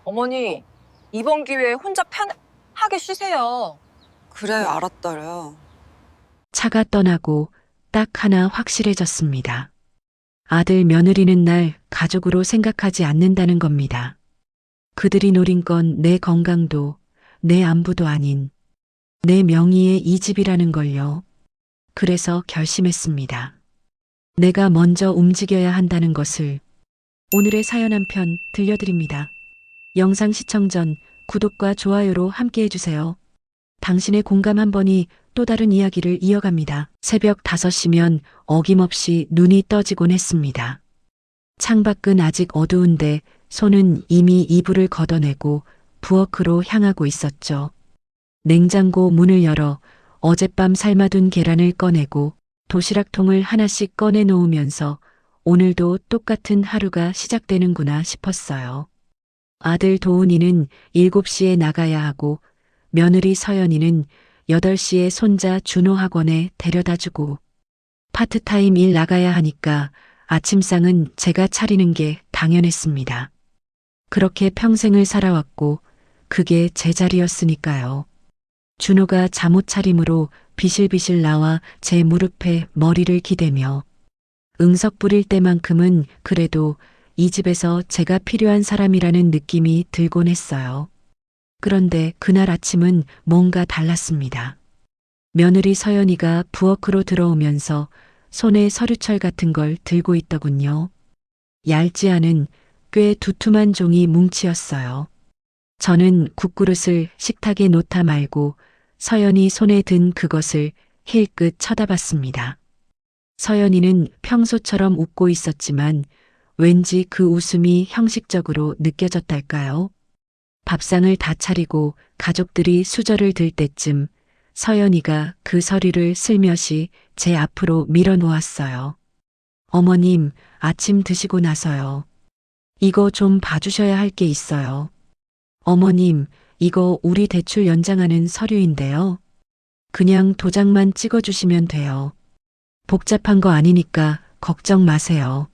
어머니, 이번 기회에 혼자 편하게 쉬세요. 그래, 알았더라. 차가 떠나고 딱 하나 확실해졌습니다. 아들 며느리는 날 가족으로 생각하지 않는다는 겁니다. 그들이 노린 건 내 건강도 내 안부도 아닌 내 명의의 이 집이라는 걸요. 그래서 결심했습니다. 내가 먼저 움직여야 한다는 것을. 오늘의 사연 한 편 들려드립니다. 영상 시청 전 구독과 좋아요로 함께 해주세요. 당신의 공감 한 번이 또 다른 이야기를 이어갑니다. 새벽 5시면 어김없이 눈이 떠지곤 했습니다. 창밖은 아직 어두운데 손은 이미 이불을 걷어내고 부엌으로 향하고 있었죠. 냉장고 문을 열어 어젯밤 삶아둔 계란을 꺼내고 도시락통을 하나씩 꺼내 놓으면서 오늘도 똑같은 하루가 시작되는구나 싶었어요. 아들 도훈이는 7시에 나가야 하고 며느리 서연이는 8시에 손자 준호 학원에 데려다 주고 파트타임 일 나가야 하니까 아침상은 제가 차리는 게 당연했습니다. 그렇게 평생을 살아왔고 그게 제 자리였으니까요. 준호가 잠옷 차림으로 비실비실 나와 제 무릎에 머리를 기대며 응석 부릴 때만큼은 그래도 이 집에서 제가 필요한 사람이라는 느낌이 들곤 했어요. 그런데 그날 아침은 뭔가 달랐습니다. 며느리 서연이가 부엌으로 들어오면서 손에 서류철 같은 걸 들고 있더군요. 얇지 않은 꽤 두툼한 종이 뭉치였어요. 저는 국그릇을 식탁에 놓다 말고 서연이 손에 든 그것을 힐끗 쳐다봤습니다. 서연이는 평소처럼 웃고 있었지만 왠지 그 웃음이 형식적으로 느껴졌달까요? 밥상을 다 차리고 가족들이 수저를 들 때쯤 서연이가 그 서류를 슬며시 제 앞으로 밀어놓았어요. 어머님, 아침 드시고 나서요. 이거 좀 봐주셔야 할 게 있어요. 어머님, 이거 우리 대출 연장하는 서류인데요. 그냥 도장만 찍어주시면 돼요. 복잡한 거 아니니까 걱정 마세요.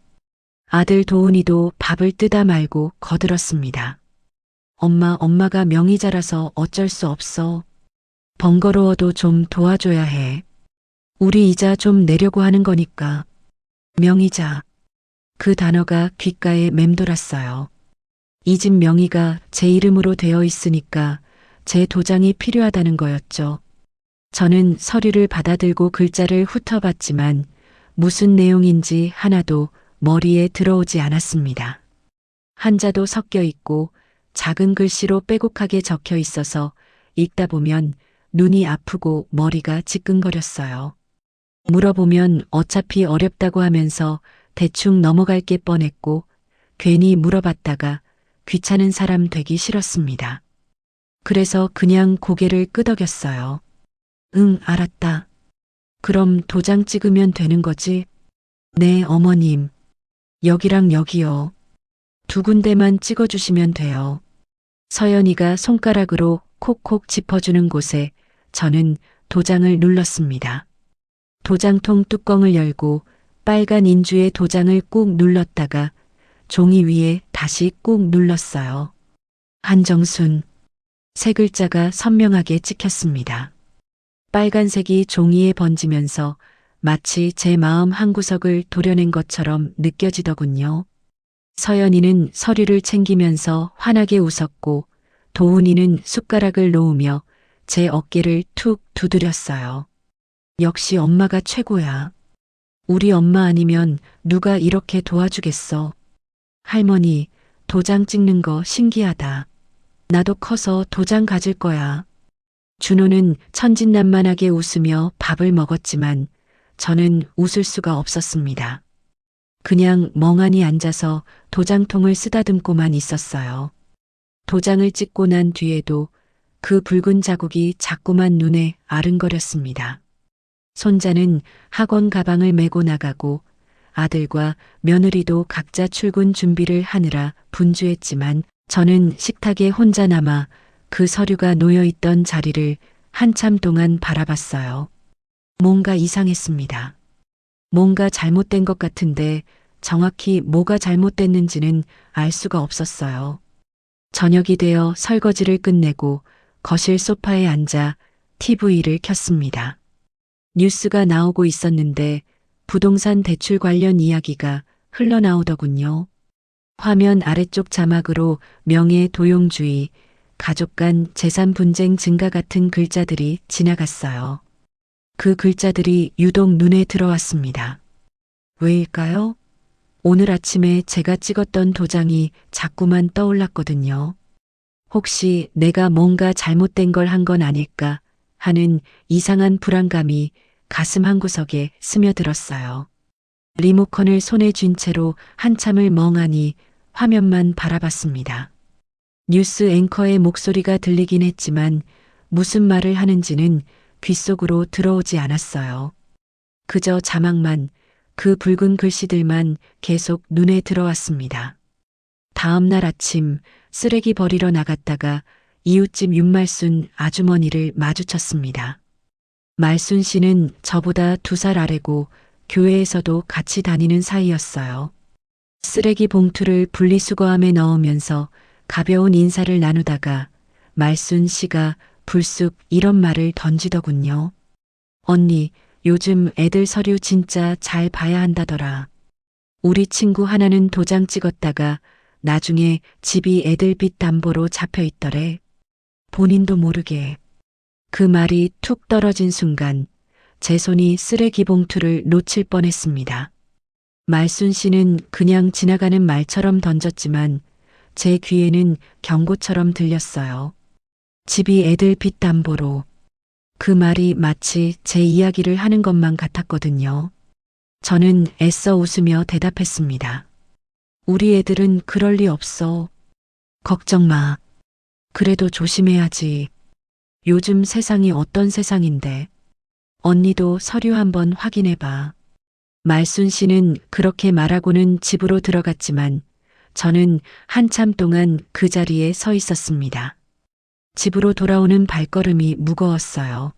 아들 도훈이도 밥을 뜨다 말고 거들었습니다. 엄마가 명의자라서 어쩔 수 없어. 번거로워도 좀 도와줘야 해. 우리 이자 좀 내려고 하는 거니까. 명의자. 그 단어가 귓가에 맴돌았어요. 이 집 명의가 제 이름으로 되어 있으니까 제 도장이 필요하다는 거였죠. 저는 서류를 받아들고 글자를 훑어봤지만 무슨 내용인지 하나도 머리에 들어오지 않았습니다. 한자도 섞여 있고 작은 글씨로 빼곡하게 적혀 있어서 읽다 보면 눈이 아프고 머리가 지끈거렸어요. 물어보면 어차피 어렵다고 하면서 대충 넘어갈 게 뻔했고 괜히 물어봤다가 귀찮은 사람 되기 싫었습니다. 그래서 그냥 고개를 끄덕였어요. 응, 알았다. 그럼 도장 찍으면 되는 거지? 네, 어머님. 여기랑 여기요. 두 군데만 찍어주시면 돼요. 서연이가 손가락으로 콕콕 짚어주는 곳에 저는 도장을 눌렀습니다. 도장통 뚜껑을 열고 빨간 인주에 도장을 꾹 눌렀다가 종이 위에 다시 꾹 눌렀어요. 한정순. 세 글자가 선명하게 찍혔습니다. 빨간색이 종이에 번지면서 마치 제 마음 한구석을 도려낸 것처럼 느껴지더군요. 서연이는 서류를 챙기면서 환하게 웃었고 도훈이는 숟가락을 놓으며 제 어깨를 툭 두드렸어요. 역시 엄마가 최고야. 우리 엄마 아니면 누가 이렇게 도와주겠어. 할머니, 도장 찍는 거 신기하다. 나도 커서 도장 가질 거야. 준호는 천진난만하게 웃으며 밥을 먹었지만 저는 웃을 수가 없었습니다. 그냥 멍하니 앉아서 도장통을 쓰다듬고만 있었어요. 도장을 찍고 난 뒤에도 그 붉은 자국이 자꾸만 눈에 아른거렸습니다. 손자는 학원 가방을 메고 나가고 아들과 며느리도 각자 출근 준비를 하느라 분주했지만 저는 식탁에 혼자 남아 그 서류가 놓여있던 자리를 한참 동안 바라봤어요. 뭔가 이상했습니다. 뭔가 잘못된 것 같은데 정확히 뭐가 잘못됐는지는 알 수가 없었어요. 저녁이 되어 설거지를 끝내고 거실 소파에 앉아 TV를 켰습니다. 뉴스가 나오고 있었는데 부동산 대출 관련 이야기가 흘러나오더군요. 화면 아래쪽 자막으로 명예도용주의, 가족 간 재산 분쟁 증가 같은 글자들이 지나갔어요. 그 글자들이 유독 눈에 들어왔습니다. 왜일까요? 오늘 아침에 제가 찍었던 도장이 자꾸만 떠올랐거든요. 혹시 내가 뭔가 잘못된 걸 한 건 아닐까 하는 이상한 불안감이 가슴 한구석에 스며들었어요. 리모컨을 손에 쥔 채로 한참을 멍하니 화면만 바라봤습니다. 뉴스 앵커의 목소리가 들리긴 했지만 무슨 말을 하는지는 귓속으로 들어오지 않았어요. 그저 자막만, 그 붉은 글씨들만 계속 눈에 들어왔습니다. 다음 날 아침 쓰레기 버리러 나갔다가 이웃집 윤말순 아주머니를 마주쳤습니다. 말순 씨는 저보다 2살 아래고 교회에서도 같이 다니는 사이였어요. 쓰레기 봉투를 분리수거함에 넣으면서 가벼운 인사를 나누다가 말순 씨가 불쑥 이런 말을 던지더군요. 언니, 요즘 애들 서류 진짜 잘 봐야 한다더라. 우리 친구 하나는 도장 찍었다가 나중에 집이 애들 빚 담보로 잡혀 있더래. 본인도 모르게. 그 말이 툭 떨어진 순간 제 손이 쓰레기 봉투를 놓칠 뻔했습니다. 말순 씨는 그냥 지나가는 말처럼 던졌지만 제 귀에는 경고처럼 들렸어요. 집이 애들 빚 담보로. 그 말이 마치 제 이야기를 하는 것만 같았거든요. 저는 애써 웃으며 대답했습니다. 우리 애들은 그럴 리 없어. 걱정 마. 그래도 조심해야지. 요즘 세상이 어떤 세상인데. 언니도 서류 한번 확인해봐. 말순 씨는 그렇게 말하고는 집으로 들어갔지만 저는 한참 동안 그 자리에 서 있었습니다. 집으로 돌아오는 발걸음이 무거웠어요.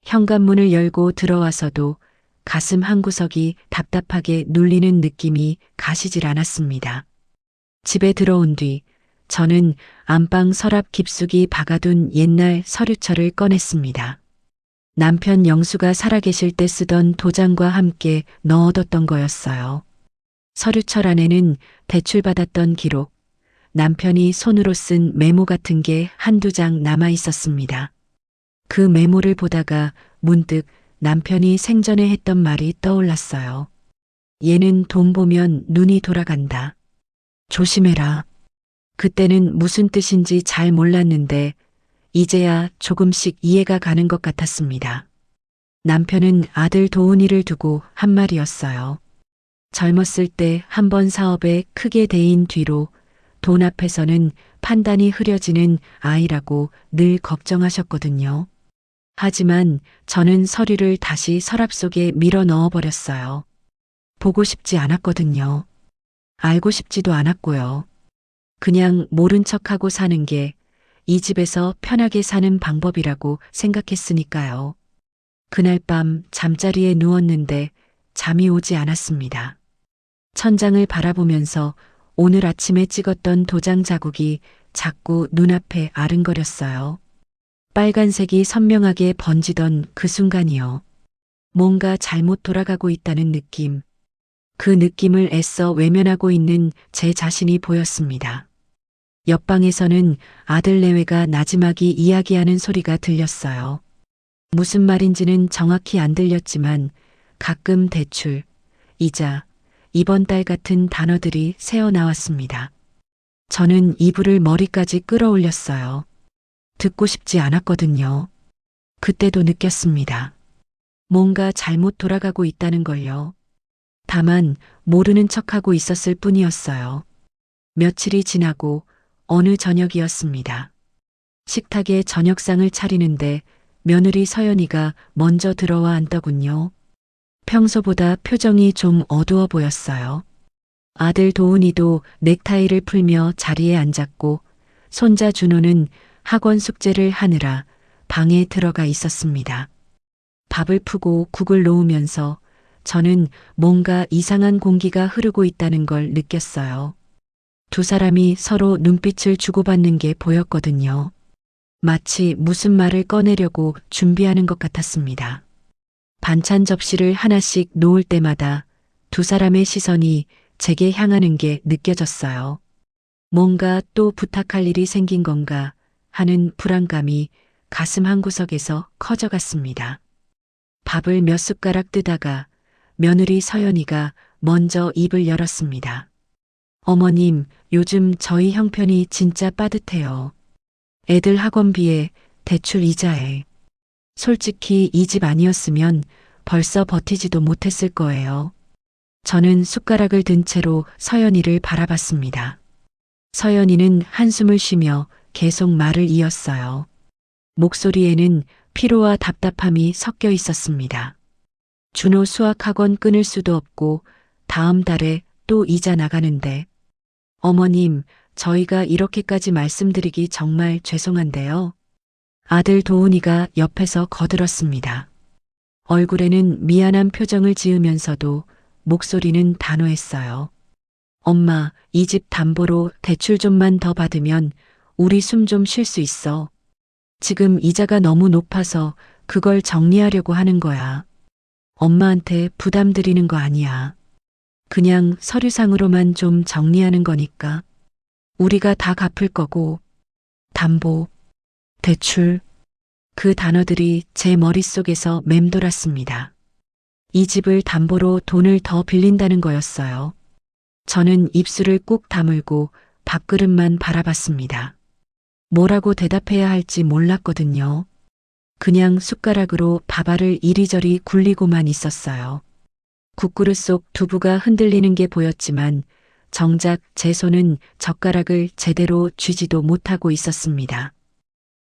현관문을 열고 들어와서도 가슴 한구석이 답답하게 눌리는 느낌이 가시질 않았습니다. 집에 들어온 뒤 저는 안방 서랍 깊숙이 박아둔 옛날 서류철을 꺼냈습니다. 남편 영수가 살아계실 때 쓰던 도장과 함께 넣어뒀던 거였어요. 서류철 안에는 대출받았던 기록, 남편이 손으로 쓴 메모 같은 게 한두 장 남아 있었습니다. 그 메모를 보다가 문득 남편이 생전에 했던 말이 떠올랐어요. 얘는 돈 보면 눈이 돌아간다. 조심해라. 그때는 무슨 뜻인지 잘 몰랐는데 이제야 조금씩 이해가 가는 것 같았습니다. 남편은 아들 도훈이를 두고 한 말이었어요. 젊었을 때 한 번 사업에 크게 대인 뒤로 돈 앞에서는 판단이 흐려지는 아이라고 늘 걱정하셨거든요. 하지만 저는 서류를 다시 서랍 속에 밀어 넣어버렸어요. 보고 싶지 않았거든요. 알고 싶지도 않았고요. 그냥 모른 척하고 사는 게 이 집에서 편하게 사는 방법이라고 생각했으니까요. 그날 밤 잠자리에 누웠는데 잠이 오지 않았습니다. 천장을 바라보면서 오늘 아침에 찍었던 도장 자국이 자꾸 눈앞에 아른거렸어요. 빨간색이 선명하게 번지던 그 순간이요. 뭔가 잘못 돌아가고 있다는 느낌. 그 느낌을 애써 외면하고 있는 제 자신이 보였습니다. 옆방에서는 아들 내외가 나지막이 이야기하는 소리가 들렸어요. 무슨 말인지는 정확히 안 들렸지만 가끔 대출, 이자, 이번 달 같은 단어들이 새어나왔습니다. 저는 이불을 머리까지 끌어올렸어요. 듣고 싶지 않았거든요. 그때도 느꼈습니다. 뭔가 잘못 돌아가고 있다는 걸요. 다만 모르는 척하고 있었을 뿐이었어요. 며칠이 지나고 어느 저녁이었습니다. 식탁에 저녁상을 차리는데 며느리 서연이가 먼저 들어와 앉더군요. 평소보다 표정이 좀 어두워 보였어요. 아들 도훈이도 넥타이를 풀며 자리에 앉았고 손자 준호는 학원 숙제를 하느라 방에 들어가 있었습니다. 밥을 푸고 국을 놓으면서 저는 뭔가 이상한 공기가 흐르고 있다는 걸 느꼈어요. 두 사람이 서로 눈빛을 주고받는 게 보였거든요. 마치 무슨 말을 꺼내려고 준비하는 것 같았습니다. 반찬 접시를 하나씩 놓을 때마다 두 사람의 시선이 제게 향하는 게 느껴졌어요. 뭔가 또 부탁할 일이 생긴 건가 하는 불안감이 가슴 한구석에서 커져갔습니다. 밥을 몇 숟가락 뜨다가 며느리 서연이가 먼저 입을 열었습니다. 어머님, 요즘 저희 형편이 진짜 빠듯해요. 애들 학원비에 대출 이자에. 솔직히 이 집 아니었으면 벌써 버티지도 못했을 거예요. 저는 숟가락을 든 채로 서연이를 바라봤습니다. 서연이는 한숨을 쉬며 계속 말을 이었어요. 목소리에는 피로와 답답함이 섞여 있었습니다. 준호 수학학원 끊을 수도 없고 다음 달에 또 이자 나가는데. 어머님, 저희가 이렇게까지 말씀드리기 정말 죄송한데요. 아들 도훈이가 옆에서 거들었습니다. 얼굴에는 미안한 표정을 지으면서도 목소리는 단호했어요. 엄마, 이 집 담보로 대출 좀만 더 받으면 우리 숨 좀 쉴 수 있어. 지금 이자가 너무 높아서 그걸 정리하려고 하는 거야. 엄마한테 부담 드리는 거 아니야. 그냥 서류상으로만 좀 정리하는 거니까. 우리가 다 갚을 거고. 담보, 대출. 그 단어들이 제 머릿속에서 맴돌았습니다. 이 집을 담보로 돈을 더 빌린다는 거였어요. 저는 입술을 꾹 다물고 밥그릇만 바라봤습니다. 뭐라고 대답해야 할지 몰랐거든요. 그냥 숟가락으로 밥알을 이리저리 굴리고만 있었어요. 국그릇 속 두부가 흔들리는 게 보였지만 정작 제 손은 젓가락을 제대로 쥐지도 못하고 있었습니다.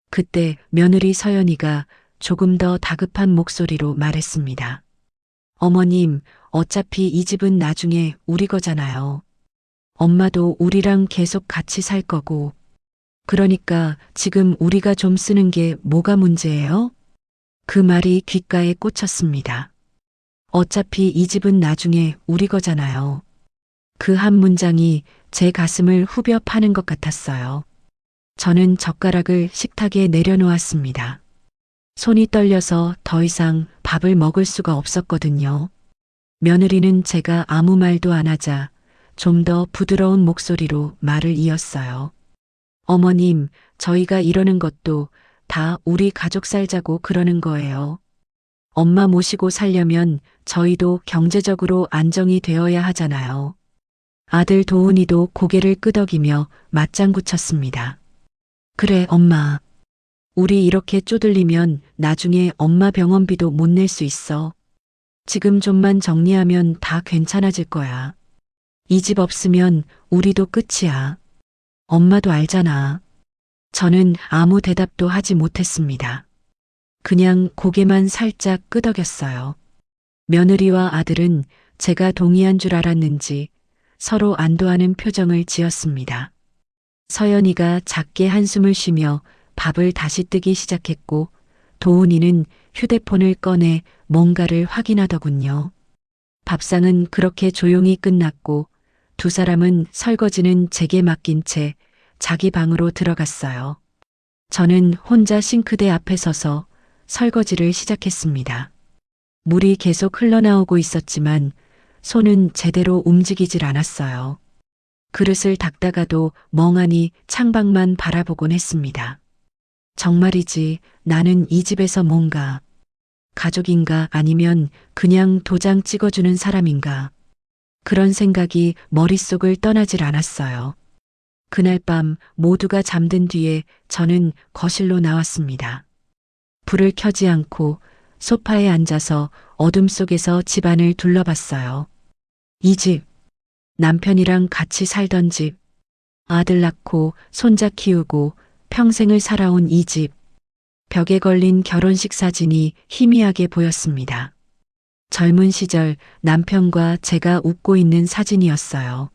그때 며느리 서연이가 조금 더 다급한 목소리로 말했습니다. 어머님, 어차피 이 집은 나중에 우리 거잖아요. 엄마도 우리랑 계속 같이 살 거고. 그러니까 지금 우리가 좀 쓰는 게 뭐가 문제예요? 그 말이 귓가에 꽂혔습니다. 어차피 이 집은 나중에 우리 거잖아요. 그 한 문장이 제 가슴을 후벼 파는 것 같았어요. 저는 젓가락을 식탁에 내려놓았습니다. 손이 떨려서 더 이상 밥을 먹을 수가 없었거든요. 며느리는 제가 아무 말도 안 하자 좀 더 부드러운 목소리로 말을 이었어요. 어머님, 저희가 이러는 것도 다 우리 가족 살자고 그러는 거예요. 엄마 모시고 살려면 저희도 경제적으로 안정이 되어야 하잖아요. 아들 도훈이도 고개를 끄덕이며 맞장구 쳤습니다. 그래, 엄마. 우리 이렇게 쪼들리면 나중에 엄마 병원비도 못 낼 수 있어. 지금 좀만 정리하면 다 괜찮아질 거야. 이 집 없으면 우리도 끝이야. 엄마도 알잖아. 저는 아무 대답도 하지 못했습니다. 그냥 고개만 살짝 끄덕였어요. 며느리와 아들은 제가 동의한 줄 알았는지 서로 안도하는 표정을 지었습니다. 서연이가 작게 한숨을 쉬며 밥을 다시 뜨기 시작했고 도훈이는 휴대폰을 꺼내 뭔가를 확인하더군요. 밥상은 그렇게 조용히 끝났고 두 사람은 설거지는 제게 맡긴 채 자기 방으로 들어갔어요. 저는 혼자 싱크대 앞에 서서 설거지를 시작했습니다. 물이 계속 흘러나오고 있었지만 손은 제대로 움직이질 않았어요. 그릇을 닦다가도 멍하니 창밖만 바라보곤 했습니다. 정말이지 나는 이 집에서 뭔가 가족인가 아니면 그냥 도장 찍어주는 사람인가 그런 생각이 머릿속을 떠나질 않았어요. 그날 밤 모두가 잠든 뒤에 저는 거실로 나왔습니다. 불을 켜지 않고 소파에 앉아서 어둠 속에서 집안을 둘러봤어요. 이 집, 남편이랑 같이 살던 집, 아들 낳고 손자 키우고 평생을 살아온 이 집, 벽에 걸린 결혼식 사진이 희미하게 보였습니다. 젊은 시절 남편과 제가 웃고 있는 사진이었어요.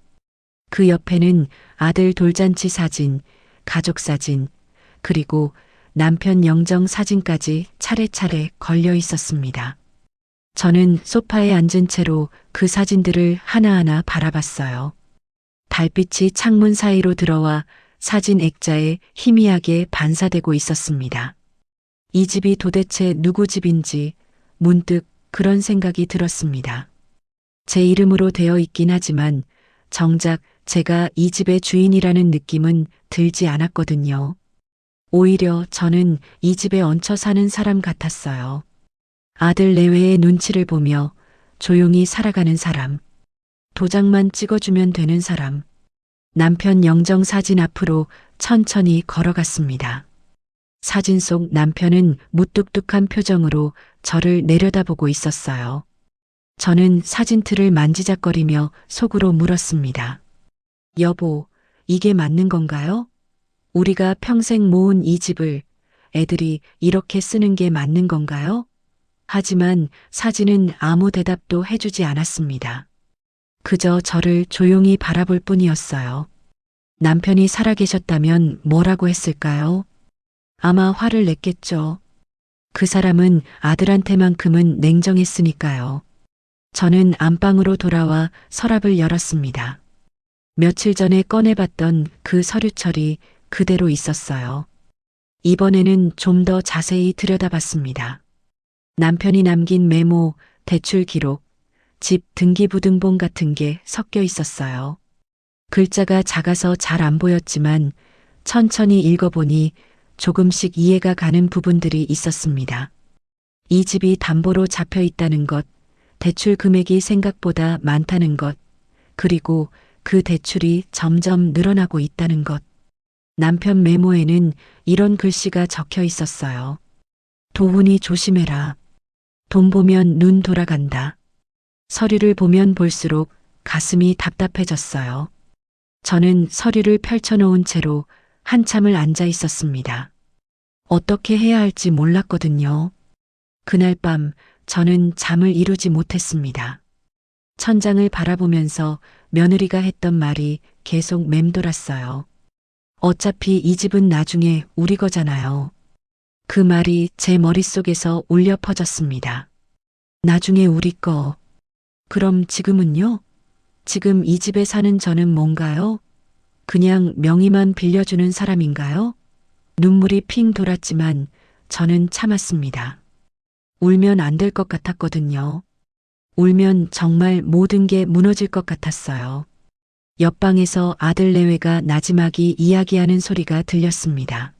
그 옆에는 아들 돌잔치 사진, 가족 사진, 그리고 남편 영정 사진까지 차례차례 걸려 있었습니다. 저는 소파에 앉은 채로 그 사진들을 하나하나 바라봤어요. 달빛이 창문 사이로 들어와 사진 액자에 희미하게 반사되고 있었습니다. 이 집이 도대체 누구 집인지 문득 그런 생각이 들었습니다. 제 이름으로 되어 있긴 하지만 정작 제가 이 집의 주인이라는 느낌은 들지 않았거든요. 오히려 저는 이 집에 얹혀 사는 사람 같았어요. 아들 내외의 눈치를 보며 조용히 살아가는 사람. 도장만 찍어주면 되는 사람. 남편 영정 사진 앞으로 천천히 걸어갔습니다. 사진 속 남편은 무뚝뚝한 표정으로 저를 내려다보고 있었어요. 저는 사진틀을 만지작거리며 속으로 물었습니다. 여보, 이게 맞는 건가요? 우리가 평생 모은 이 집을 애들이 이렇게 쓰는 게 맞는 건가요? 하지만 사진은 아무 대답도 해주지 않았습니다. 그저 저를 조용히 바라볼 뿐이었어요. 남편이 살아계셨다면 뭐라고 했을까요? 아마 화를 냈겠죠. 그 사람은 아들한테만큼은 냉정했으니까요. 저는 안방으로 돌아와 서랍을 열었습니다. 며칠 전에 꺼내봤던 그 서류철이 그대로 있었어요. 이번에는 좀 더 자세히 들여다봤습니다. 남편이 남긴 메모, 대출 기록, 집 등기부등본 같은 게 섞여 있었어요. 글자가 작아서 잘 안 보였지만 천천히 읽어보니 조금씩 이해가 가는 부분들이 있었습니다. 이 집이 담보로 잡혀 있다는 것, 대출 금액이 생각보다 많다는 것, 그리고 그 대출이 점점 늘어나고 있다는 것. 남편 메모에는 이런 글씨가 적혀 있었어요. 도훈이 조심해라. 돈 보면 눈 돌아간다. 서류를 보면 볼수록 가슴이 답답해졌어요. 저는 서류를 펼쳐놓은 채로 한참을 앉아 있었습니다. 어떻게 해야 할지 몰랐거든요. 그날 밤 저는 잠을 이루지 못했습니다. 천장을 바라보면서 며느리가 했던 말이 계속 맴돌았어요. 어차피 이 집은 나중에 우리 거잖아요. 그 말이 제 머릿속에서 울려 퍼졌습니다. 나중에 우리 거. 그럼 지금은요? 지금 이 집에 사는 저는 뭔가요? 그냥 명의만 빌려주는 사람인가요? 눈물이 핑 돌았지만 저는 참았습니다. 울면 안 될 것 같았거든요. 울면 정말 모든 게 무너질 것 같았어요. 옆방에서 아들 내외가 나지막이 이야기하는 소리가 들렸습니다.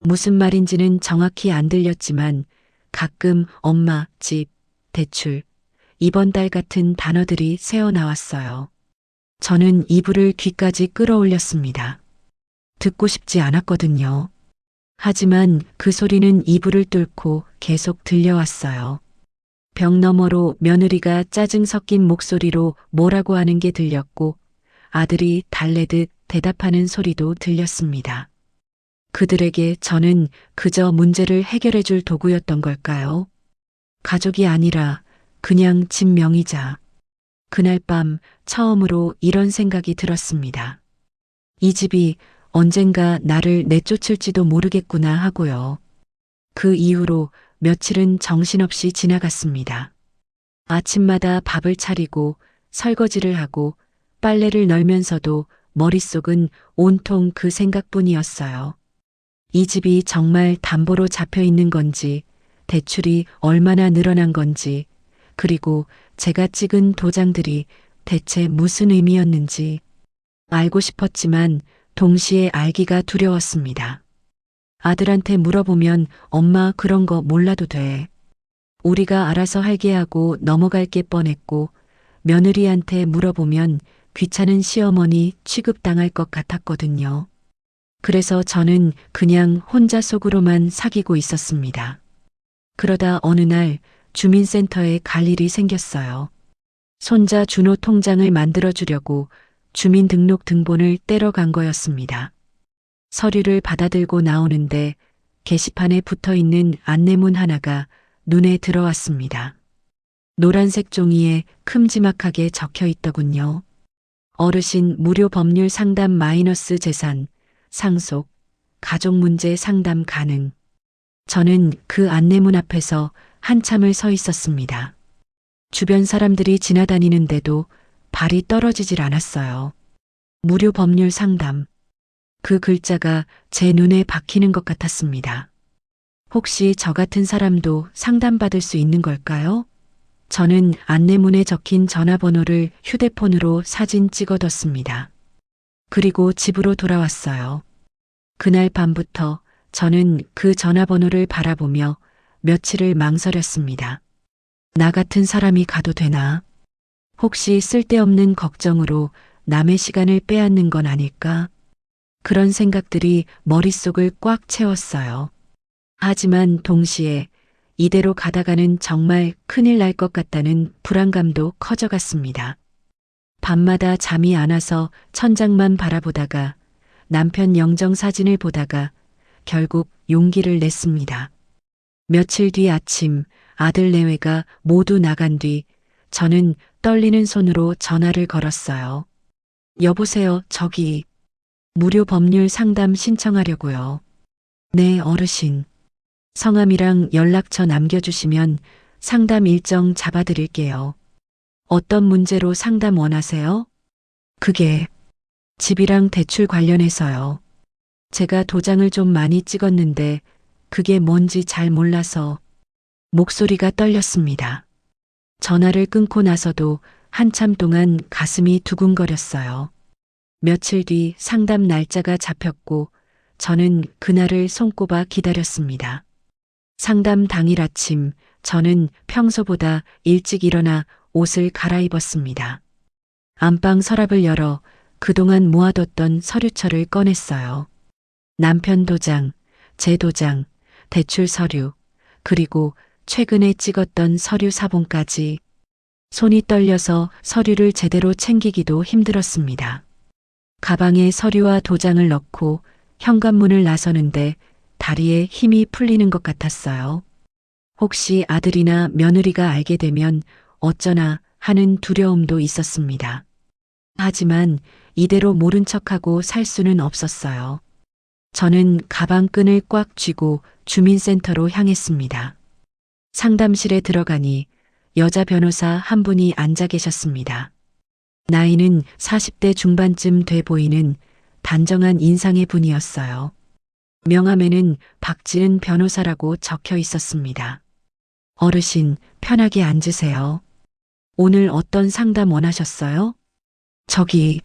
무슨 말인지는 정확히 안 들렸지만 가끔 엄마, 집, 대출, 이번 달 같은 단어들이 새어나왔어요. 저는 이불을 귀까지 끌어올렸습니다. 듣고 싶지 않았거든요. 하지만 그 소리는 이불을 뚫고 계속 들려왔어요. 벽 너머로 며느리가 짜증 섞인 목소리로 뭐라고 하는 게 들렸고 아들이 달래듯 대답하는 소리도 들렸습니다. 그들에게 저는 그저 문제를 해결해 줄 도구였던 걸까요? 가족이 아니라 그냥 집 명의자. 그날 밤 처음으로 이런 생각이 들었습니다. 이 집이 언젠가 나를 내쫓을지도 모르겠구나 하고요. 그 이후로 며칠은 정신없이 지나갔습니다. 아침마다 밥을 차리고 설거지를 하고 빨래를 널면서도 머릿속은 온통 그 생각뿐이었어요. 이 집이 정말 담보로 잡혀 있는 건지, 대출이 얼마나 늘어난 건지, 그리고 제가 찍은 도장들이 대체 무슨 의미였는지 알고 싶었지만 동시에 알기가 두려웠습니다. 아들한테 물어보면 엄마 그런 거 몰라도 돼. 우리가 알아서 할게 하고 넘어갈 게 뻔했고 며느리한테 물어보면 귀찮은 시어머니 취급당할 것 같았거든요. 그래서 저는 그냥 혼자 속으로만 사귀고 있었습니다. 그러다 어느 날 주민센터에 갈 일이 생겼어요. 손자 준호 통장을 만들어주려고 주민등록 등본을 떼러 간 거였습니다. 서류를 받아들고 나오는데 게시판에 붙어있는 안내문 하나가 눈에 들어왔습니다. 노란색 종이에 큼지막하게 적혀 있더군요. 어르신 무료 법률 상담 마이너스 재산, 상속, 가족 문제 상담 가능. 저는 그 안내문 앞에서 한참을 서 있었습니다. 주변 사람들이 지나다니는데도 발이 떨어지질 않았어요. 무료 법률 상담. 그 글자가 제 눈에 박히는 것 같았습니다. 혹시 저 같은 사람도 상담받을 수 있는 걸까요? 저는 안내문에 적힌 전화번호를 휴대폰으로 사진 찍어뒀습니다. 그리고 집으로 돌아왔어요. 그날 밤부터 저는 그 전화번호를 바라보며 며칠을 망설였습니다. 나 같은 사람이 가도 되나? 혹시 쓸데없는 걱정으로 남의 시간을 빼앗는 건 아닐까? 그런 생각들이 머릿속을 꽉 채웠어요. 하지만 동시에 이대로 가다가는 정말 큰일 날 것 같다는 불안감도 커져갔습니다. 밤마다 잠이 안 와서 천장만 바라보다가 남편 영정 사진을 보다가 결국 용기를 냈습니다. 며칠 뒤 아침 아들 내외가 모두 나간 뒤 저는 떨리는 손으로 전화를 걸었어요. 여보세요, 저기 무료 법률 상담 신청하려고요. 네, 어르신. 성함이랑 연락처 남겨주시면 상담 일정 잡아드릴게요. 어떤 문제로 상담 원하세요? 그게 집이랑 대출 관련해서요. 제가 도장을 좀 많이 찍었는데 그게 뭔지 잘 몰라서 목소리가 떨렸습니다. 전화를 끊고 나서도 한참 동안 가슴이 두근거렸어요. 며칠 뒤 상담 날짜가 잡혔고 저는 그날을 손꼽아 기다렸습니다. 상담 당일 아침 저는 평소보다 일찍 일어나 옷을 갈아입었습니다. 안방 서랍을 열어 그동안 모아뒀던 서류철을 꺼냈어요. 남편 도장, 제 도장, 대출 서류, 그리고 최근에 찍었던 서류 사본까지. 손이 떨려서 서류를 제대로 챙기기도 힘들었습니다. 가방에 서류와 도장을 넣고 현관문을 나서는데 다리에 힘이 풀리는 것 같았어요. 혹시 아들이나 며느리가 알게 되면 어쩌나 하는 두려움도 있었습니다. 하지만 이대로 모른 척하고 살 수는 없었어요. 저는 가방 끈을 꽉 쥐고 주민센터로 향했습니다. 상담실에 들어가니 여자 변호사 한 분이 앉아 계셨습니다. 나이는 40대 중반쯤 돼 보이는 단정한 인상의 분이었어요. 명함에는 박지은 변호사라고 적혀 있었습니다. 어르신, 편하게 앉으세요. 오늘 어떤 상담 원하셨어요? 저기,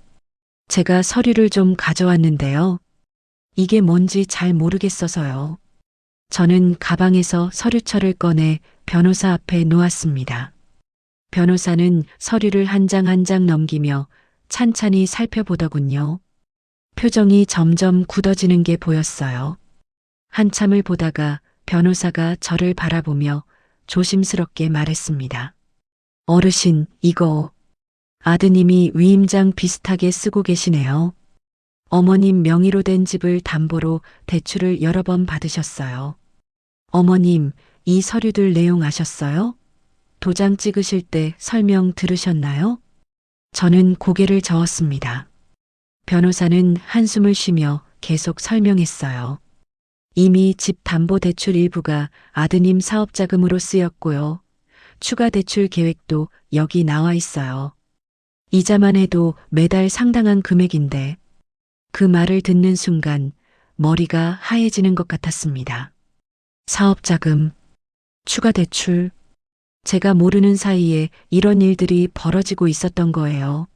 제가 서류를 좀 가져왔는데요. 이게 뭔지 잘 모르겠어서요. 저는 가방에서 서류철을 꺼내 변호사 앞에 놓았습니다. 변호사는 서류를 한 장 한 장 넘기며 찬찬히 살펴보더군요. 표정이 점점 굳어지는 게 보였어요. 한참을 보다가 변호사가 저를 바라보며 조심스럽게 말했습니다. 어르신, 이거 아드님이 위임장 비슷하게 쓰고 계시네요. 어머님 명의로 된 집을 담보로 대출을 여러 번 받으셨어요. 어머님, 이 서류들 내용 아셨어요? 도장 찍으실 때 설명 들으셨나요? 저는 고개를 저었습니다. 변호사는 한숨을 쉬며 계속 설명했어요. 이미 집 담보 대출 일부가 아드님 사업 자금으로 쓰였고요. 추가 대출 계획도 여기 나와 있어요. 이자만 해도 매달 상당한 금액인데 그 말을 듣는 순간 머리가 하얘지는 것 같았습니다. 사업 자금, 추가 대출, 제가 모르는 사이에 이런 일들이 벌어지고 있었던 거예요.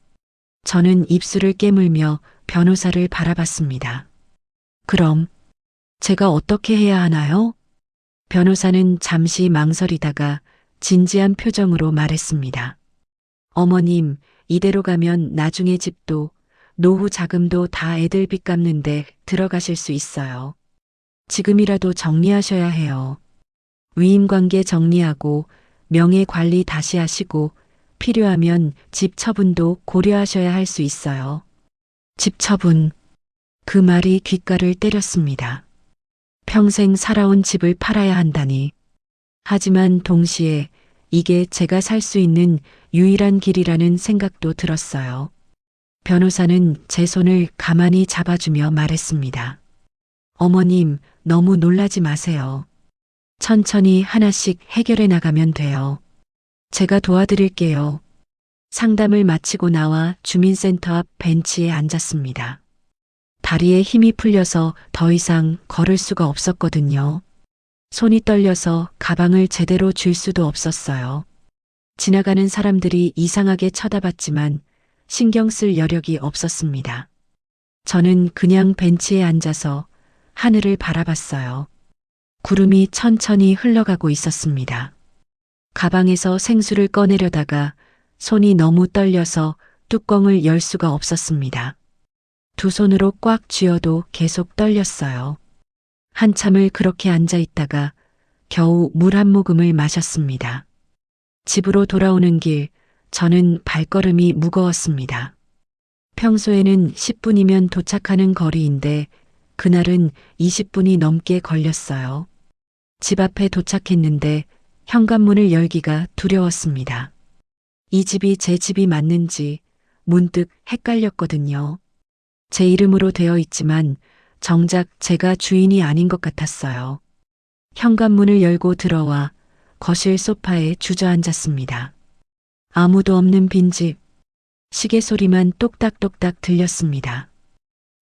저는 입술을 깨물며 변호사를 바라봤습니다. 그럼 제가 어떻게 해야 하나요? 변호사는 잠시 망설이다가 진지한 표정으로 말했습니다. 어머님, 이대로 가면 나중에 집도 노후 자금도 다 애들 빚 갚는데 들어가실 수 있어요. 지금이라도 정리하셔야 해요. 위임관계 정리하고 명예 관리 다시 하시고 필요하면 집 처분도 고려하셔야 할 수 있어요. 집 처분. 그 말이 귓가를 때렸습니다. 평생 살아온 집을 팔아야 한다니. 하지만 동시에 이게 제가 살 수 있는 유일한 길이라는 생각도 들었어요. 변호사는 제 손을 가만히 잡아주며 말했습니다. 어머님, 너무 놀라지 마세요. 천천히 하나씩 해결해 나가면 돼요. 제가 도와드릴게요. 상담을 마치고 나와 주민센터 앞 벤치에 앉았습니다. 다리에 힘이 풀려서 더 이상 걸을 수가 없었거든요. 손이 떨려서 가방을 제대로 쥘 수도 없었어요. 지나가는 사람들이 이상하게 쳐다봤지만 신경 쓸 여력이 없었습니다. 저는 그냥 벤치에 앉아서 하늘을 바라봤어요. 구름이 천천히 흘러가고 있었습니다. 가방에서 생수를 꺼내려다가 손이 너무 떨려서 뚜껑을 열 수가 없었습니다. 두 손으로 꽉 쥐어도 계속 떨렸어요. 한참을 그렇게 앉아 있다가 겨우 물 한 모금을 마셨습니다. 집으로 돌아오는 길, 저는 발걸음이 무거웠습니다. 평소에는 10분이면 도착하는 거리인데 그날은 20분이 넘게 걸렸어요. 집 앞에 도착했는데 현관문을 열기가 두려웠습니다. 이 집이 제 집이 맞는지 문득 헷갈렸거든요. 제 이름으로 되어 있지만 정작 제가 주인이 아닌 것 같았어요. 현관문을 열고 들어와 거실 소파에 주저앉았습니다. 아무도 없는 빈집, 시계 소리만 똑딱똑딱 들렸습니다.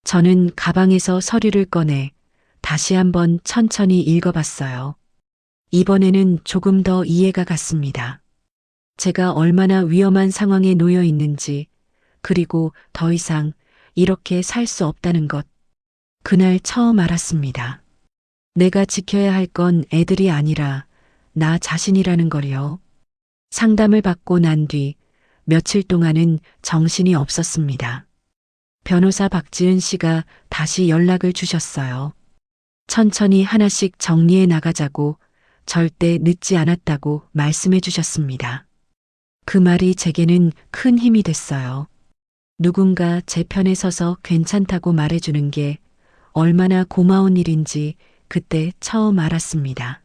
저는 가방에서 서류를 꺼내 다시 한번 천천히 읽어봤어요. 이번에는 조금 더 이해가 갔습니다. 제가 얼마나 위험한 상황에 놓여 있는지, 그리고 더 이상 이렇게 살 수 없다는 것. 그날 처음 알았습니다. 내가 지켜야 할 건 애들이 아니라 나 자신이라는 걸요. 상담을 받고 난 뒤 며칠 동안은 정신이 없었습니다. 변호사 박지은 씨가 다시 연락을 주셨어요. 천천히 하나씩 정리해 나가자고, 절대 늦지 않았다고 말씀해 주셨습니다. 그 말이 제게는 큰 힘이 됐어요. 누군가 제 편에 서서 괜찮다고 말해주는 게 얼마나 고마운 일인지 그때 처음 알았습니다.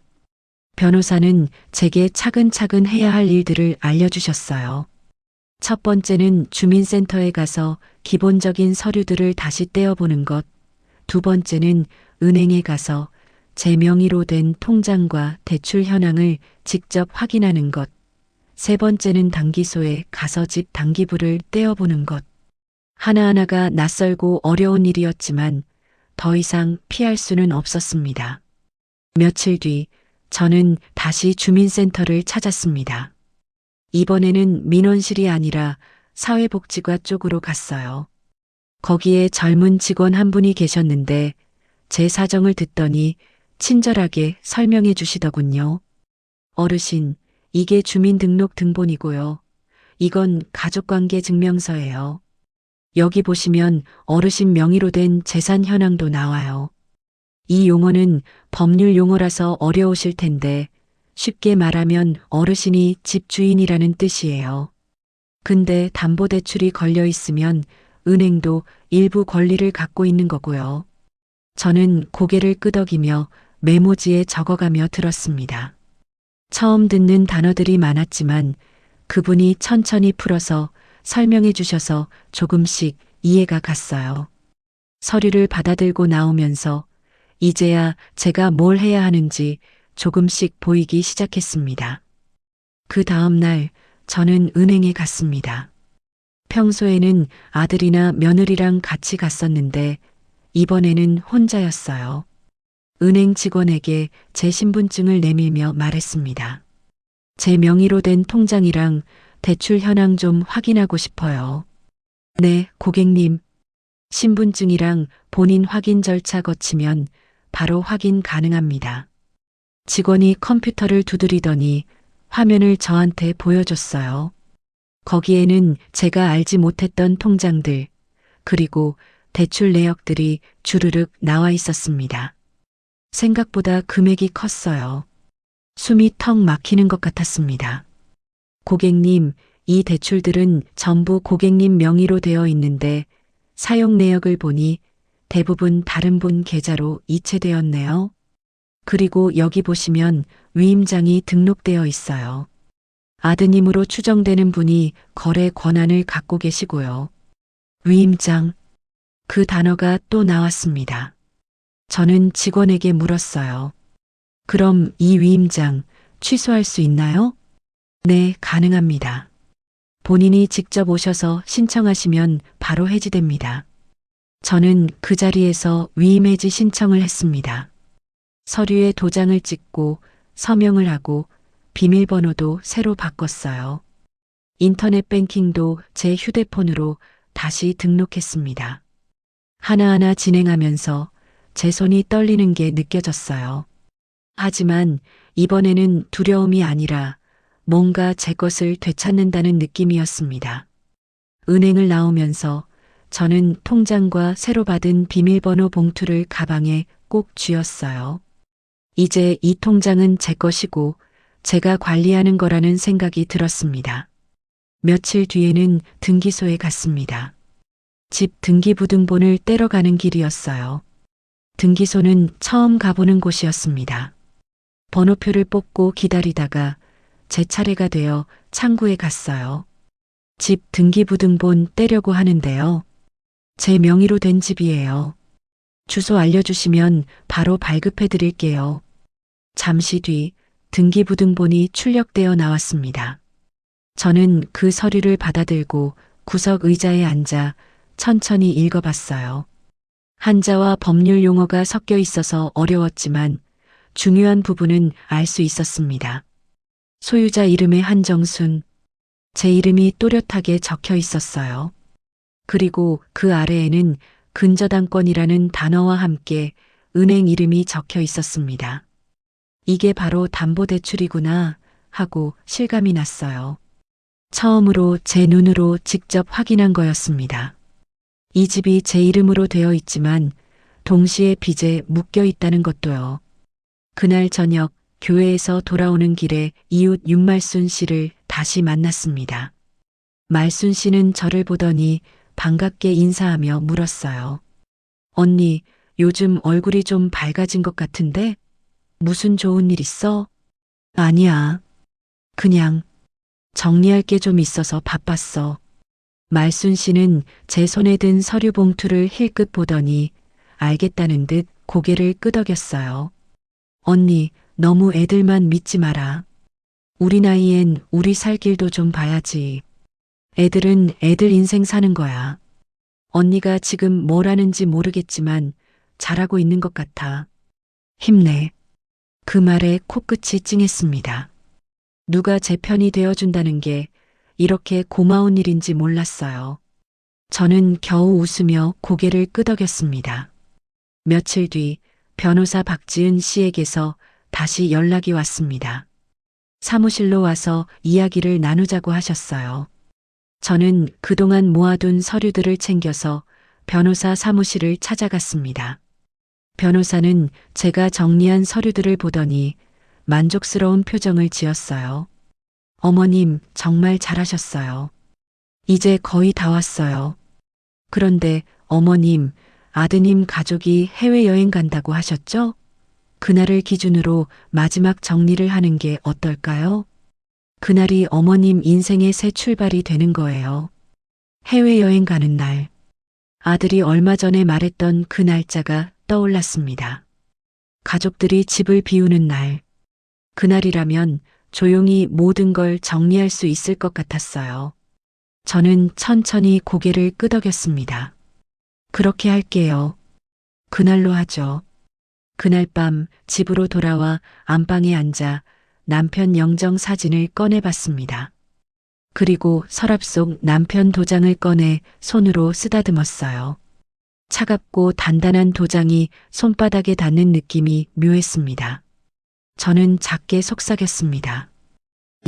변호사는 제게 차근차근 해야 할 일들을 알려주셨어요. 첫 번째는 주민센터에 가서 기본적인 서류들을 다시 떼어보는 것. 두 번째는 은행에 가서 제 명의로 된 통장과 대출 현황을 직접 확인하는 것. 세 번째는 당기소에 가서 집 당기부를 떼어보는 것. 하나하나가 낯설고 어려운 일이었지만 더 이상 피할 수는 없었습니다. 며칠 뒤 저는 다시 주민센터를 찾았습니다. 이번에는 민원실이 아니라 사회복지과 쪽으로 갔어요. 거기에 젊은 직원 한 분이 계셨는데 제 사정을 듣더니 친절하게 설명해 주시더군요. 어르신, 이게 주민등록 등본이고요. 이건 가족관계 증명서예요. 여기 보시면 어르신 명의로 된 재산 현황도 나와요. 이 용어는 법률 용어라서 어려우실 텐데 쉽게 말하면 어르신이 집주인이라는 뜻이에요. 근데 담보대출이 걸려 있으면 은행도 일부 권리를 갖고 있는 거고요. 저는 고개를 끄덕이며 메모지에 적어가며 들었습니다. 처음 듣는 단어들이 많았지만 그분이 천천히 풀어서 설명해 주셔서 조금씩 이해가 갔어요. 서류를 받아들고 나오면서 이제야 제가 뭘 해야 하는지 조금씩 보이기 시작했습니다. 그 다음 날 저는 은행에 갔습니다. 평소에는 아들이나 며느리랑 같이 갔었는데 이번에는 혼자였어요. 은행 직원에게 제 신분증을 내밀며 말했습니다. 제 명의로 된 통장이랑 대출 현황 좀 확인하고 싶어요. 네, 고객님. 신분증이랑 본인 확인 절차 거치면 바로 확인 가능합니다. 직원이 컴퓨터를 두드리더니 화면을 저한테 보여줬어요. 거기에는 제가 알지 못했던 통장들, 그리고 대출 내역들이 주르륵 나와 있었습니다. 생각보다 금액이 컸어요. 숨이 턱 막히는 것 같았습니다. 고객님, 이 대출들은 전부 고객님 명의로 되어 있는데 사용 내역을 보니 대부분 다른 분 계좌로 이체되었네요. 그리고 여기 보시면 위임장이 등록되어 있어요. 아드님으로 추정되는 분이 거래 권한을 갖고 계시고요. 위임장. 그 단어가 또 나왔습니다. 저는 직원에게 물었어요. 그럼 이 위임장 취소할 수 있나요? 네, 가능합니다. 본인이 직접 오셔서 신청하시면 바로 해지됩니다. 저는 그 자리에서 위임해지 신청을 했습니다. 서류에 도장을 찍고 서명을 하고 비밀번호도 새로 바꿨어요. 인터넷 뱅킹도 제 휴대폰으로 다시 등록했습니다. 하나하나 진행하면서 제 손이 떨리는 게 느껴졌어요. 하지만 이번에는 두려움이 아니라 뭔가 제 것을 되찾는다는 느낌이었습니다. 은행을 나오면서 저는 통장과 새로 받은 비밀번호 봉투를 가방에 꼭 쥐었어요. 이제 이 통장은 제 것이고 제가 관리하는 거라는 생각이 들었습니다. 며칠 뒤에는 등기소에 갔습니다. 집 등기부등본을 떼러 가는 길이었어요. 등기소는 처음 가보는 곳이었습니다. 번호표를 뽑고 기다리다가 제 차례가 되어 창구에 갔어요. 집 등기부등본 떼려고 하는데요. 제 명의로 된 집이에요. 주소 알려주시면 바로 발급해 드릴게요. 잠시 뒤 등기부등본이 출력되어 나왔습니다. 저는 그 서류를 받아들고 구석 의자에 앉아 천천히 읽어봤어요. 한자와 법률 용어가 섞여 있어서 어려웠지만 중요한 부분은 알 수 있었습니다. 소유자 이름에 한정순, 제 이름이 또렷하게 적혀 있었어요. 그리고 그 아래에는 근저당권이라는 단어와 함께 은행 이름이 적혀 있었습니다. 이게 바로 담보대출이구나 하고 실감이 났어요. 처음으로 제 눈으로 직접 확인한 거였습니다. 이 집이 제 이름으로 되어 있지만 동시에 빚에 묶여 있다는 것도요. 그날 저녁 교회에서 돌아오는 길에 이웃 윤말순 씨를 다시 만났습니다. 말순 씨는 저를 보더니 반갑게 인사하며 물었어요. 언니, 요즘 얼굴이 좀 밝아진 것 같은데? 무슨 좋은 일 있어? 아니야. 그냥 정리할 게 좀 있어서 바빴어. 말순 씨는 제 손에 든 서류 봉투를 힐끗 보더니 알겠다는 듯 고개를 끄덕였어요. 언니, 너무 애들만 믿지 마라. 우리 나이엔 우리 살 길도 좀 봐야지. 애들은 애들 인생 사는 거야. 언니가 지금 뭘 하는지 모르겠지만 잘하고 있는 것 같아. 힘내. 그 말에 코끝이 찡했습니다. 누가 제 편이 되어준다는 게 이렇게 고마운 일인지 몰랐어요. 저는 겨우 웃으며 고개를 끄덕였습니다. 며칠 뒤 변호사 박지은 씨에게서 다시 연락이 왔습니다. 사무실로 와서 이야기를 나누자고 하셨어요. 저는 그동안 모아둔 서류들을 챙겨서 변호사 사무실을 찾아갔습니다. 변호사는 제가 정리한 서류들을 보더니 만족스러운 표정을 지었어요. 어머님, 정말 잘하셨어요. 이제 거의 다 왔어요. 그런데 어머님, 아드님 가족이 해외여행 간다고 하셨죠? 그날을 기준으로 마지막 정리를 하는 게 어떨까요? 그날이 어머님 인생의 새 출발이 되는 거예요. 해외여행 가는 날. 아들이 얼마 전에 말했던 그 날짜가 떠올랐습니다. 가족들이 집을 비우는 날. 그날이라면 조용히 모든 걸 정리할 수 있을 것 같았어요. 저는 천천히 고개를 끄덕였습니다. 그렇게 할게요. 그날로 하죠. 그날 밤 집으로 돌아와 안방에 앉아 남편 영정 사진을 꺼내봤습니다. 그리고 서랍 속 남편 도장을 꺼내 손으로 쓰다듬었어요. 차갑고 단단한 도장이 손바닥에 닿는 느낌이 묘했습니다. 저는 작게 속삭였습니다.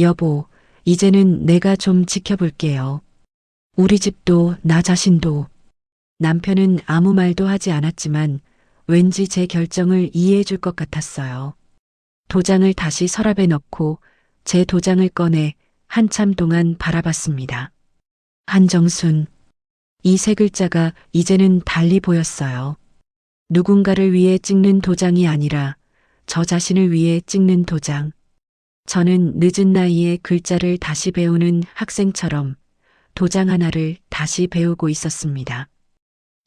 여보, 이제는 내가 좀 지켜볼게요. 우리 집도 나 자신도. 남편은 아무 말도 하지 않았지만 왠지 제 결정을 이해해 줄 것 같았어요. 도장을 다시 서랍에 넣고 제 도장을 꺼내 한참 동안 바라봤습니다. 한정순. 이 세 글자가 이제는 달리 보였어요. 누군가를 위해 찍는 도장이 아니라 저 자신을 위해 찍는 도장. 저는 늦은 나이에 글자를 다시 배우는 학생처럼 도장 하나를 다시 배우고 있었습니다.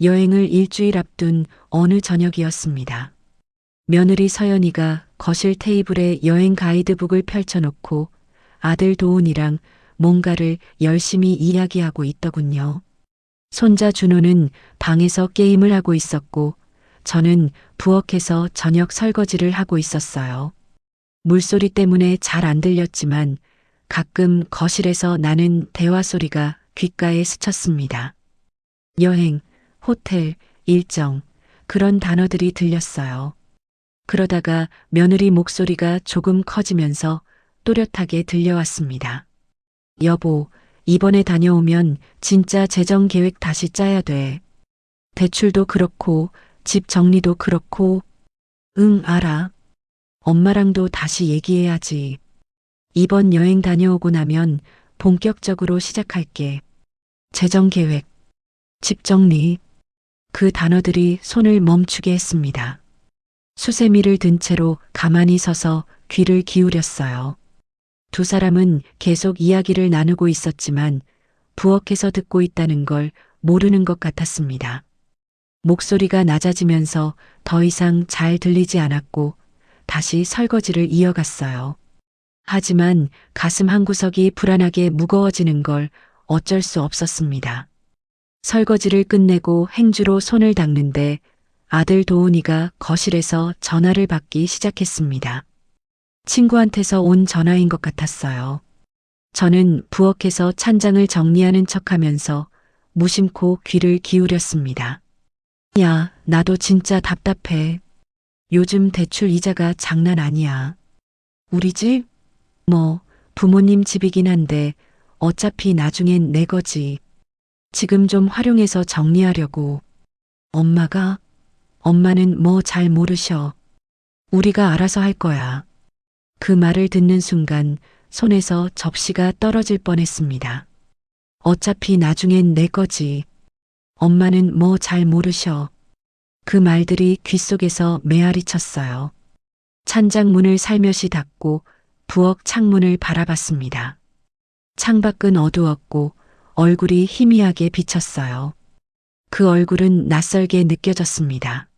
여행을 일주일 앞둔 어느 저녁이었습니다. 며느리 서연이가 거실 테이블에 여행 가이드북을 펼쳐놓고 아들 도훈이랑 뭔가를 열심히 이야기하고 있더군요. 손자 준호는 방에서 게임을 하고 있었고 저는 부엌에서 저녁 설거지를 하고 있었어요. 물소리 때문에 잘 안 들렸지만 가끔 거실에서 나는 대화 소리가 귓가에 스쳤습니다. 여행, 호텔, 일정, 그런 단어들이 들렸어요. 그러다가 며느리 목소리가 조금 커지면서 또렷하게 들려왔습니다. 여보, 이번에 다녀오면 진짜 재정 계획 다시 짜야 돼. 대출도 그렇고, 집 정리도 그렇고. 응, 알아. 엄마랑도 다시 얘기해야지. 이번 여행 다녀오고 나면 본격적으로 시작할게. 재정 계획, 집 정리. 그 단어들이 손을 멈추게 했습니다. 수세미를 든 채로 가만히 서서 귀를 기울였어요. 두 사람은 계속 이야기를 나누고 있었지만 부엌에서 듣고 있다는 걸 모르는 것 같았습니다. 목소리가 낮아지면서 더 이상 잘 들리지 않았고 다시 설거지를 이어갔어요. 하지만 가슴 한구석이 불안하게 무거워지는 걸 어쩔 수 없었습니다. 설거지를 끝내고 행주로 손을 닦는데 아들 도훈이가 거실에서 전화를 받기 시작했습니다. 친구한테서 온 전화인 것 같았어요. 저는 부엌에서 찬장을 정리하는 척하면서 무심코 귀를 기울였습니다. 야, 나도 진짜 답답해. 요즘 대출 이자가 장난 아니야. 우리 집? 뭐, 부모님 집이긴 한데 어차피 나중엔 내 거지. 지금 좀 활용해서 정리하려고. 엄마는 뭐 잘 모르셔. 우리가 알아서 할 거야. 그 말을 듣는 순간 손에서 접시가 떨어질 뻔했습니다. 어차피 나중엔 내 거지. 엄마는 뭐 잘 모르셔. 그 말들이 귓속에서 메아리 쳤어요. 찬장 문을 살며시 닫고 부엌 창문을 바라봤습니다. 창밖은 어두웠고 얼굴이 희미하게 비쳤어요. 그 얼굴은 낯설게 느껴졌습니다.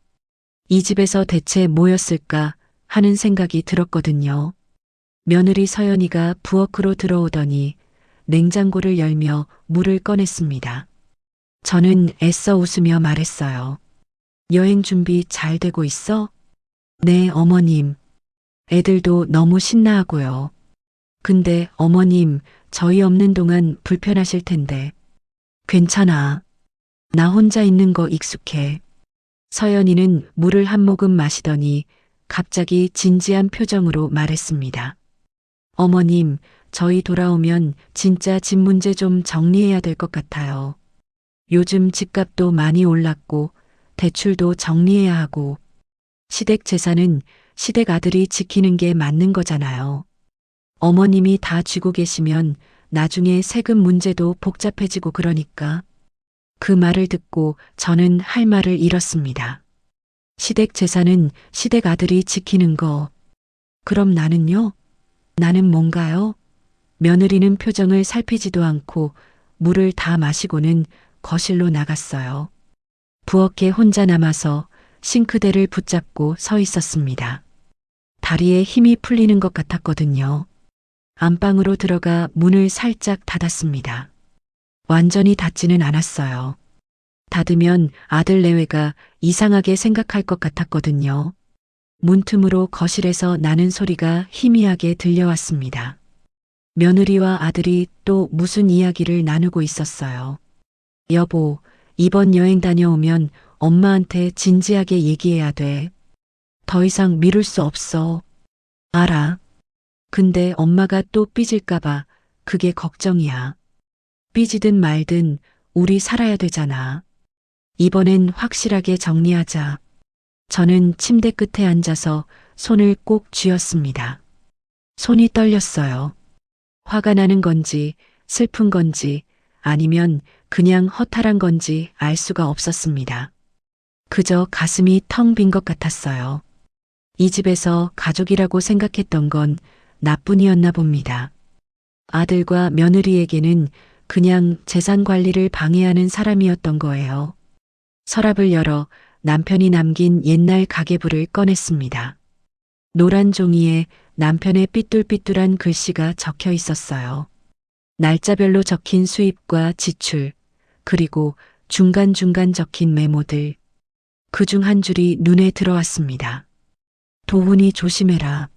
이 집에서 대체 뭐였을까 하는 생각이 들었거든요. 며느리 서연이가 부엌으로 들어오더니 냉장고를 열며 물을 꺼냈습니다. 저는 애써 웃으며 말했어요. 여행 준비 잘 되고 있어? 네, 어머님. 애들도 너무 신나하고요. 근데 어머님, 저희 없는 동안 불편하실 텐데. 괜찮아. 나 혼자 있는 거 익숙해. 서연이는 물을 한 모금 마시더니 갑자기 진지한 표정으로 말했습니다. 어머님, 저희 돌아오면 진짜 집 문제 좀 정리해야 될 것 같아요. 요즘 집값도 많이 올랐고 대출도 정리해야 하고 시댁 재산은 시댁 아들이 지키는 게 맞는 거잖아요. 어머님이 다 쥐고 계시면 나중에 세금 문제도 복잡해지고 그러니까. 그 말을 듣고 저는 할 말을 잃었습니다. 시댁 재산은 시댁 아들이 지키는 거. 그럼 나는요? 나는 뭔가요? 며느리는 표정을 살피지도 않고 물을 다 마시고는 거실로 나갔어요. 부엌에 혼자 남아서 싱크대를 붙잡고 서 있었습니다. 다리에 힘이 풀리는 것 같았거든요. 안방으로 들어가 문을 살짝 닫았습니다. 완전히 닫지는 않았어요. 닫으면 아들 내외가 이상하게 생각할 것 같았거든요. 문틈으로 거실에서 나는 소리가 희미하게 들려왔습니다. 며느리와 아들이 또 무슨 이야기를 나누고 있었어요. 여보, 이번 여행 다녀오면 엄마한테 진지하게 얘기해야 돼. 더 이상 미룰 수 없어. 알아. 근데 엄마가 또 삐질까봐 그게 걱정이야. 삐지든 말든 우리 살아야 되잖아. 이번엔 확실하게 정리하자. 저는 침대 끝에 앉아서 손을 꼭 쥐었습니다. 손이 떨렸어요. 화가 나는 건지 슬픈 건지 아니면 그냥 허탈한 건지 알 수가 없었습니다. 그저 가슴이 텅 빈 것 같았어요. 이 집에서 가족이라고 생각했던 건 나뿐이었나 봅니다. 아들과 며느리에게는 그냥 재산 관리를 방해하는 사람이었던 거예요. 서랍을 열어 남편이 남긴 옛날 가계부를 꺼냈습니다. 노란 종이에 남편의 삐뚤삐뚤한 글씨가 적혀 있었어요. 날짜별로 적힌 수입과 지출, 그리고 중간중간 적힌 메모들. 그중 한 줄이 눈에 들어왔습니다. 도훈이 조심해라.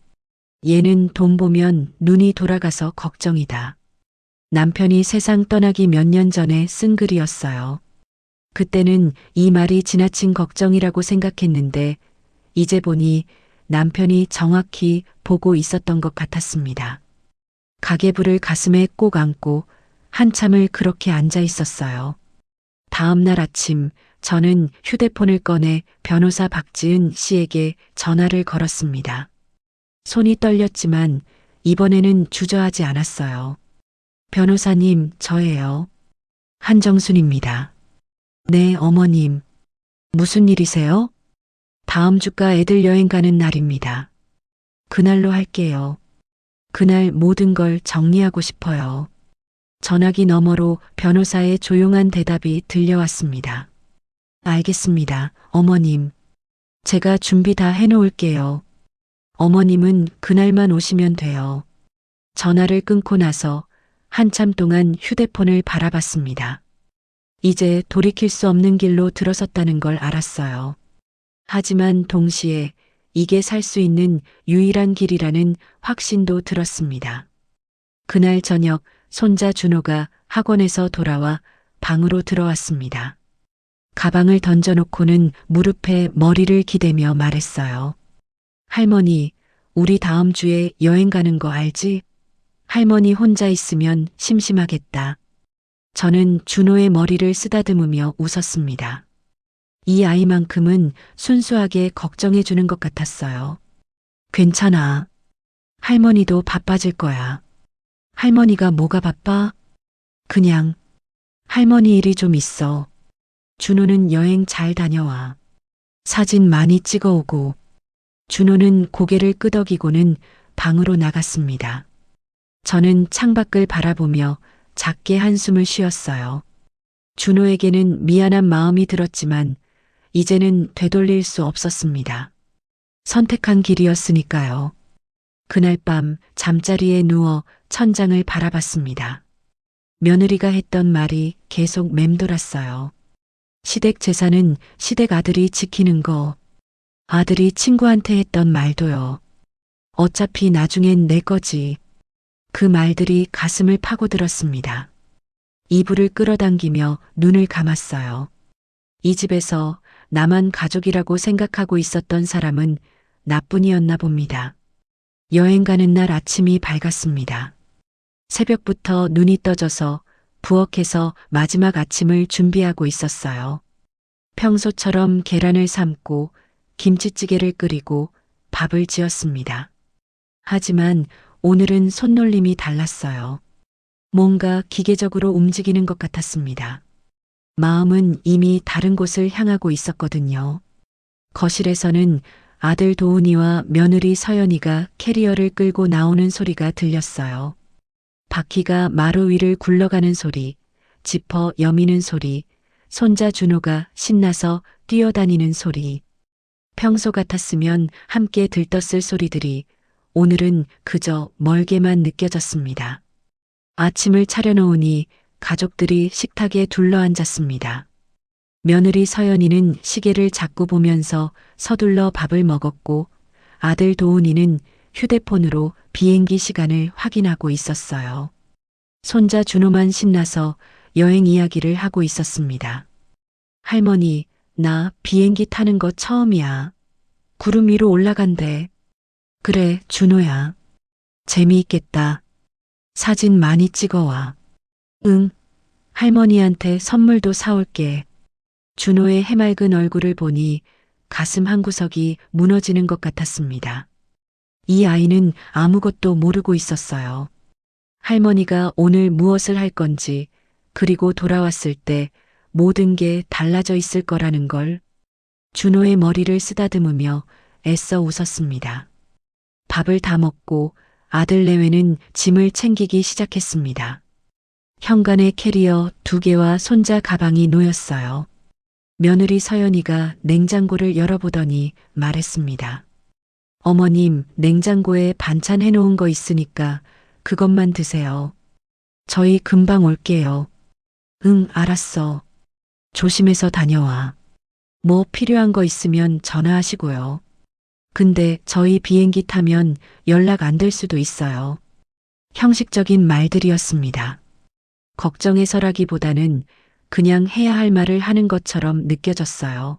얘는 돈 보면 눈이 돌아가서 걱정이다. 남편이 세상 떠나기 몇 년 전에 쓴 글이었어요. 그때는 이 말이 지나친 걱정이라고 생각했는데 이제 보니 남편이 정확히 보고 있었던 것 같았습니다. 가계부를 가슴에 꼭 안고 한참을 그렇게 앉아 있었어요. 다음 날 아침 저는 휴대폰을 꺼내 변호사 박지은 씨에게 전화를 걸었습니다. 손이 떨렸지만 이번에는 주저하지 않았어요. 변호사님, 저예요. 한정순입니다. 네, 어머님. 무슨 일이세요? 다음 주가 애들 여행 가는 날입니다. 그날로 할게요. 그날 모든 걸 정리하고 싶어요. 전화기 너머로 변호사의 조용한 대답이 들려왔습니다. 알겠습니다, 어머님. 제가 준비 다 해놓을게요. 어머님은 그날만 오시면 돼요. 전화를 끊고 나서 한참 동안 휴대폰을 바라봤습니다. 이제 돌이킬 수 없는 길로 들어섰다는 걸 알았어요. 하지만 동시에 이게 살 수 있는 유일한 길이라는 확신도 들었습니다. 그날 저녁 손자 준호가 학원에서 돌아와 방으로 들어왔습니다. 가방을 던져놓고는 무릎에 머리를 기대며 말했어요. 할머니, 우리 다음 주에 여행 가는 거 알지? 할머니 혼자 있으면 심심하겠다. 저는 준호의 머리를 쓰다듬으며 웃었습니다. 이 아이만큼은 순수하게 걱정해 주는 것 같았어요. 괜찮아. 할머니도 바빠질 거야. 할머니가 뭐가 바빠? 그냥 할머니 일이 좀 있어. 준호는 여행 잘 다녀와. 사진 많이 찍어오고. 준호는 고개를 끄덕이고는 방으로 나갔습니다. 저는 창밖을 바라보며 작게 한숨을 쉬었어요. 준호에게는 미안한 마음이 들었지만 이제는 되돌릴 수 없었습니다. 선택한 길이었으니까요. 그날 밤 잠자리에 누워 천장을 바라봤습니다. 며느리가 했던 말이 계속 맴돌았어요. 시댁 재산은 시댁 아들이 지키는 거. 아들이 친구한테 했던 말도요. 어차피 나중엔 내 거지. 그 말들이 가슴을 파고들었습니다. 이불을 끌어당기며 눈을 감았어요. 이 집에서 나만 가족이라고 생각하고 있었던 사람은 나뿐이었나 봅니다. 여행 가는 날 아침이 밝았습니다. 새벽부터 눈이 떠져서 부엌에서 마지막 아침을 준비하고 있었어요. 평소처럼 계란을 삶고 김치찌개를 끓이고 밥을 지었습니다. 하지만 오늘은 손놀림이 달랐어요. 뭔가 기계적으로 움직이는 것 같았습니다. 마음은 이미 다른 곳을 향하고 있었거든요. 거실에서는 아들 도훈이와 며느리 서연이가 캐리어를 끌고 나오는 소리가 들렸어요. 바퀴가 마루 위를 굴러가는 소리, 지퍼 여미는 소리, 손자 준호가 신나서 뛰어다니는 소리. 평소 같았으면 함께 들떴을 소리들이 오늘은 그저 멀게만 느껴졌습니다. 아침을 차려놓으니 가족들이 식탁에 둘러앉았습니다. 며느리 서연이는 시계를 자꾸 보면서 서둘러 밥을 먹었고 아들 도훈이는 휴대폰으로 비행기 시간을 확인하고 있었어요. 손자 준호만 신나서 여행 이야기를 하고 있었습니다. 할머니, 나 비행기 타는 거 처음이야. 구름 위로 올라간대. 그래, 준호야. 재미있겠다. 사진 많이 찍어와. 응. 할머니한테 선물도 사올게. 준호의 해맑은 얼굴을 보니 가슴 한구석이 무너지는 것 같았습니다. 이 아이는 아무것도 모르고 있었어요. 할머니가 오늘 무엇을 할 건지, 그리고 돌아왔을 때 모든 게 달라져 있을 거라는 걸. 준호의 머리를 쓰다듬으며 애써 웃었습니다. 밥을 다 먹고 아들 내외는 짐을 챙기기 시작했습니다. 현관에 캐리어 2개와 손자 가방이 놓였어요. 며느리 서연이가 냉장고를 열어보더니 말했습니다. 어머님, 냉장고에 반찬 해놓은 거 있으니까 그것만 드세요. 저희 금방 올게요. 응, 알았어. 조심해서 다녀와. 뭐 필요한 거 있으면 전화하시고요. 근데 저희 비행기 타면 연락 안 될 수도 있어요. 형식적인 말들이었습니다. 걱정해서라기보다는 그냥 해야 할 말을 하는 것처럼 느껴졌어요.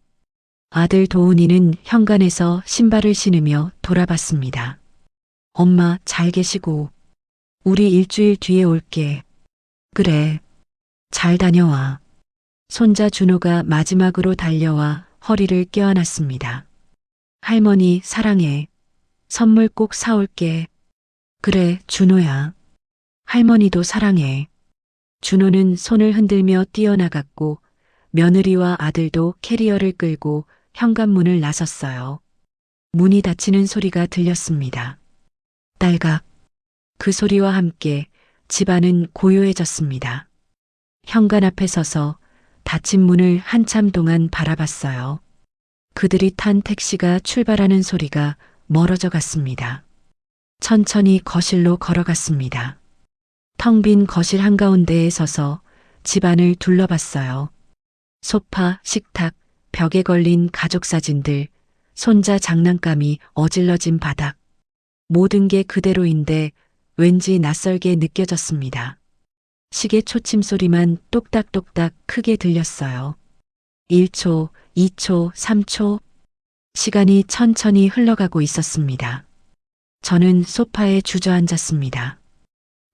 아들 도훈이는 현관에서 신발을 신으며 돌아봤습니다. 엄마 잘 계시고 우리 일주일 뒤에 올게. 그래. 잘 다녀와. 손자 준호가 마지막으로 달려와 허리를 껴안았습니다. 할머니 사랑해. 선물 꼭 사올게. 그래, 준호야. 할머니도 사랑해. 준호는 손을 흔들며 뛰어나갔고 며느리와 아들도 캐리어를 끌고 현관문을 나섰어요. 문이 닫히는 소리가 들렸습니다. 딸각. 그 소리와 함께 집안은 고요해졌습니다. 현관 앞에 서서 닫힌 문을 한참 동안 바라봤어요. 그들이 탄 택시가 출발하는 소리가 멀어져 갔습니다. 천천히 거실로 걸어갔습니다. 텅 빈 거실 한가운데에 서서 집안을 둘러봤어요. 소파, 식탁, 벽에 걸린 가족 사진들, 손자 장난감이 어질러진 바닥. 모든 게 그대로인데 왠지 낯설게 느껴졌습니다. 시계 초침 소리만 똑딱똑딱 크게 들렸어요. 1초, 2초, 3초. 시간이 천천히 흘러가고 있었습니다. 저는 소파에 주저앉았습니다.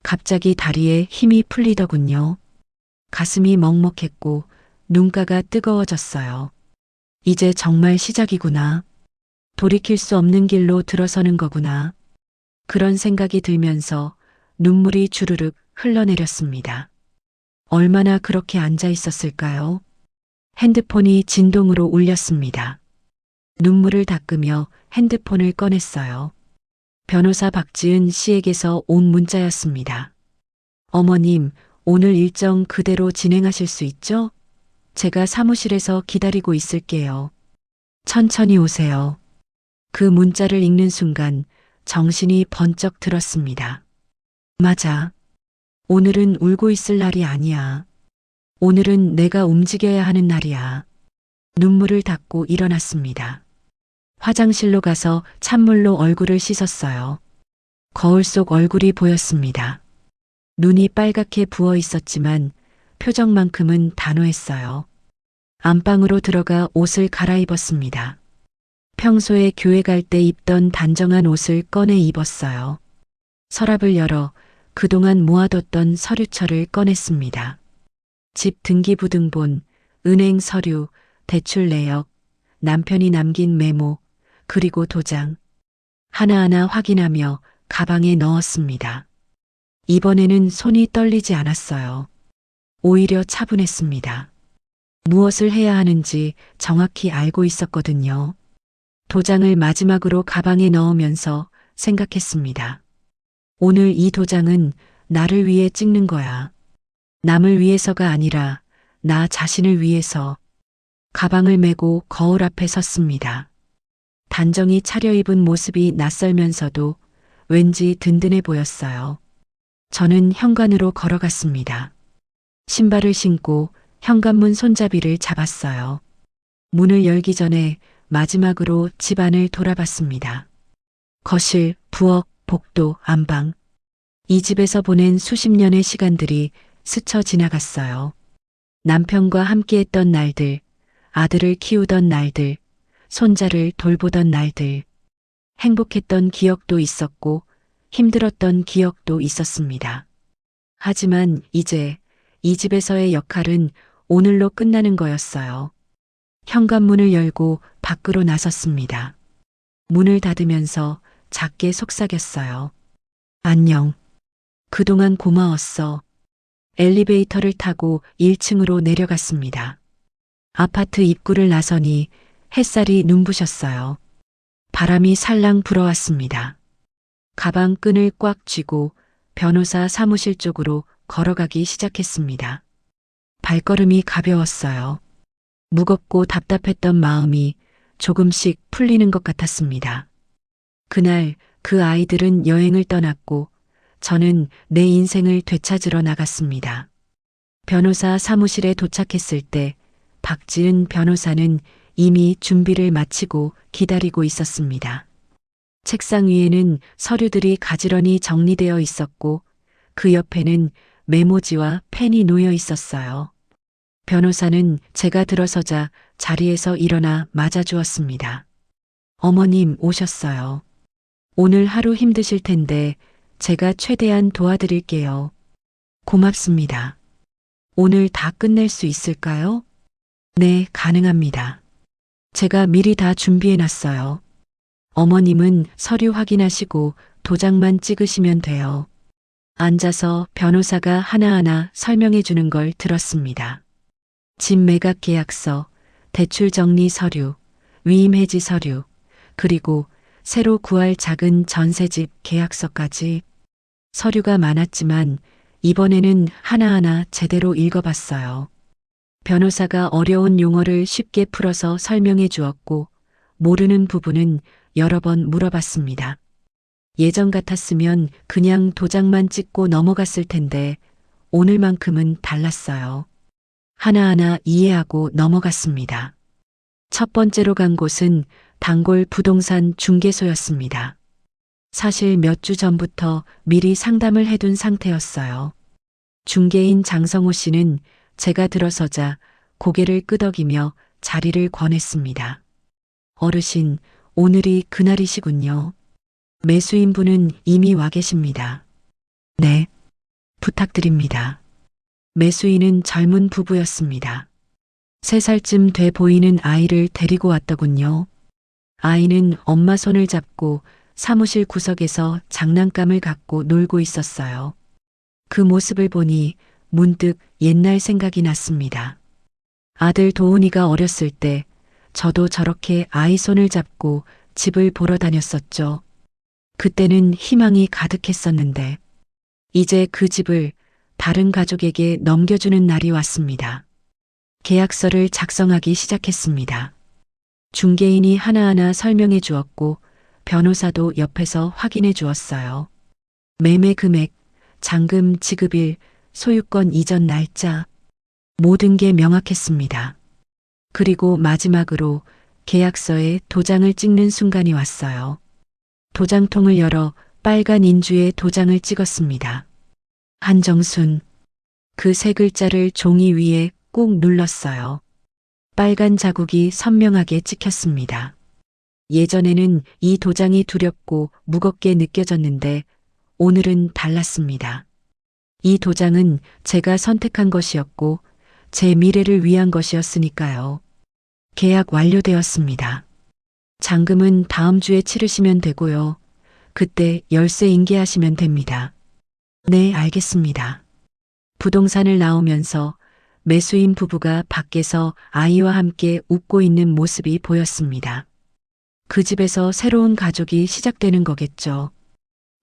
갑자기 다리에 힘이 풀리더군요. 가슴이 먹먹했고 눈가가 뜨거워졌어요. 이제 정말 시작이구나. 돌이킬 수 없는 길로 들어서는 거구나. 그런 생각이 들면서 눈물이 주르륵 흘러내렸습니다. 얼마나 그렇게 앉아 있었을까요? 핸드폰이 진동으로 울렸습니다. 눈물을 닦으며 핸드폰을 꺼냈어요. 변호사 박지은 씨에게서 온 문자였습니다. 어머님, 오늘 일정 그대로 진행하실 수 있죠? 제가 사무실에서 기다리고 있을게요. 천천히 오세요. 그 문자를 읽는 순간 정신이 번쩍 들었습니다. 맞아. 오늘은 울고 있을 날이 아니야. 오늘은 내가 움직여야 하는 날이야. 눈물을 닦고 일어났습니다. 화장실로 가서 찬물로 얼굴을 씻었어요. 거울 속 얼굴이 보였습니다. 눈이 빨갛게 부어 있었지만 표정만큼은 단호했어요. 안방으로 들어가 옷을 갈아입었습니다. 평소에 교회 갈 때 입던 단정한 옷을 꺼내 입었어요. 서랍을 열어 그동안 모아뒀던 서류철을 꺼냈습니다. 집 등기부등본, 은행 서류, 대출 내역, 남편이 남긴 메모, 그리고 도장. 하나하나 확인하며 가방에 넣었습니다. 이번에는 손이 떨리지 않았어요. 오히려 차분했습니다. 무엇을 해야 하는지 정확히 알고 있었거든요. 도장을 마지막으로 가방에 넣으면서 생각했습니다. 오늘 이 도장은 나를 위해 찍는 거야. 남을 위해서가 아니라 나 자신을 위해서. 가방을 메고 거울 앞에 섰습니다. 단정히 차려입은 모습이 낯설면서도 왠지 든든해 보였어요. 저는 현관으로 걸어갔습니다. 신발을 신고 현관문 손잡이를 잡았어요. 문을 열기 전에 마지막으로 집안을 돌아봤습니다. 거실, 부엌, 복도, 안방. 이 집에서 보낸 수십 년의 시간들이 스쳐 지나갔어요. 남편과 함께했던 날들, 아들을 키우던 날들, 손자를 돌보던 날들. 행복했던 기억도 있었고 힘들었던 기억도 있었습니다. 하지만 이제 이 집에서의 역할은 오늘로 끝나는 거였어요. 현관문을 열고 밖으로 나섰습니다. 문을 닫으면서 작게 속삭였어요. 안녕. 그동안 고마웠어. 엘리베이터를 타고 1층으로 내려갔습니다. 아파트 입구를 나서니 햇살이 눈부셨어요. 바람이 살랑 불어왔습니다. 가방 끈을 꽉 쥐고 변호사 사무실 쪽으로 걸어가기 시작했습니다. 발걸음이 가벼웠어요. 무겁고 답답했던 마음이 조금씩 풀리는 것 같았습니다. 그날 그 아이들은 여행을 떠났고 저는 내 인생을 되찾으러 나갔습니다. 변호사 사무실에 도착했을 때 박지은 변호사는 이미 준비를 마치고 기다리고 있었습니다. 책상 위에는 서류들이 가지런히 정리되어 있었고 그 옆에는 메모지와 펜이 놓여 있었어요. 변호사는 제가 들어서자 자리에서 일어나 맞아주었습니다. 어머님 오셨어요. 오늘 하루 힘드실 텐데 제가 최대한 도와드릴게요. 고맙습니다. 오늘 다 끝낼 수 있을까요? 네, 가능합니다. 제가 미리 다 준비해 놨어요. 어머님은 서류 확인하시고 도장만 찍으시면 돼요. 앉아서 변호사가 하나하나 설명해 주는 걸 들었습니다. 집 매각 계약서, 대출 정리 서류, 위임 해지 서류, 그리고 새로 구할 작은 전세집 계약서까지. 서류가 많았지만 이번에는 하나하나 제대로 읽어봤어요. 변호사가 어려운 용어를 쉽게 풀어서 설명해 주었고 모르는 부분은 여러 번 물어봤습니다. 예전 같았으면 그냥 도장만 찍고 넘어갔을 텐데 오늘만큼은 달랐어요. 하나하나 이해하고 넘어갔습니다. 첫 번째로 간 곳은 단골 부동산 중개소였습니다. 사실 몇 주 전부터 미리 상담을 해둔 상태였어요. 중개인 장성호 씨는 제가 들어서자 고개를 끄덕이며 자리를 권했습니다. 어르신, 오늘이 그날이시군요. 매수인분은 이미 와 계십니다. 네, 부탁드립니다. 매수인은 젊은 부부였습니다. 3살쯤 돼 보이는 아이를 데리고 왔더군요. 아이는 엄마 손을 잡고 사무실 구석에서 장난감을 갖고 놀고 있었어요. 그 모습을 보니 문득 옛날 생각이 났습니다. 아들 도훈이가 어렸을 때 저도 저렇게 아이 손을 잡고 집을 보러 다녔었죠. 그때는 희망이 가득했었는데 이제 그 집을 다른 가족에게 넘겨주는 날이 왔습니다. 계약서를 작성하기 시작했습니다. 중개인이 하나하나 설명해 주었고 변호사도 옆에서 확인해 주었어요. 매매 금액, 잔금 지급일, 소유권 이전 날짜, 모든 게 명확했습니다. 그리고 마지막으로 계약서에 도장을 찍는 순간이 왔어요. 도장통을 열어 빨간 인주에 도장을 찍었습니다. 한정순. 그 3글자를 종이 위에 꾹 눌렀어요. 빨간 자국이 선명하게 찍혔습니다. 예전에는 이 도장이 두렵고 무겁게 느껴졌는데 오늘은 달랐습니다. 이 도장은 제가 선택한 것이었고 제 미래를 위한 것이었으니까요. 계약 완료되었습니다. 잔금은 다음 주에 치르시면 되고요. 그때 열쇠 인계하시면 됩니다. 네, 알겠습니다. 부동산을 나오면서 매수인 부부가 밖에서 아이와 함께 웃고 있는 모습이 보였습니다. 그 집에서 새로운 가족이 시작되는 거겠죠.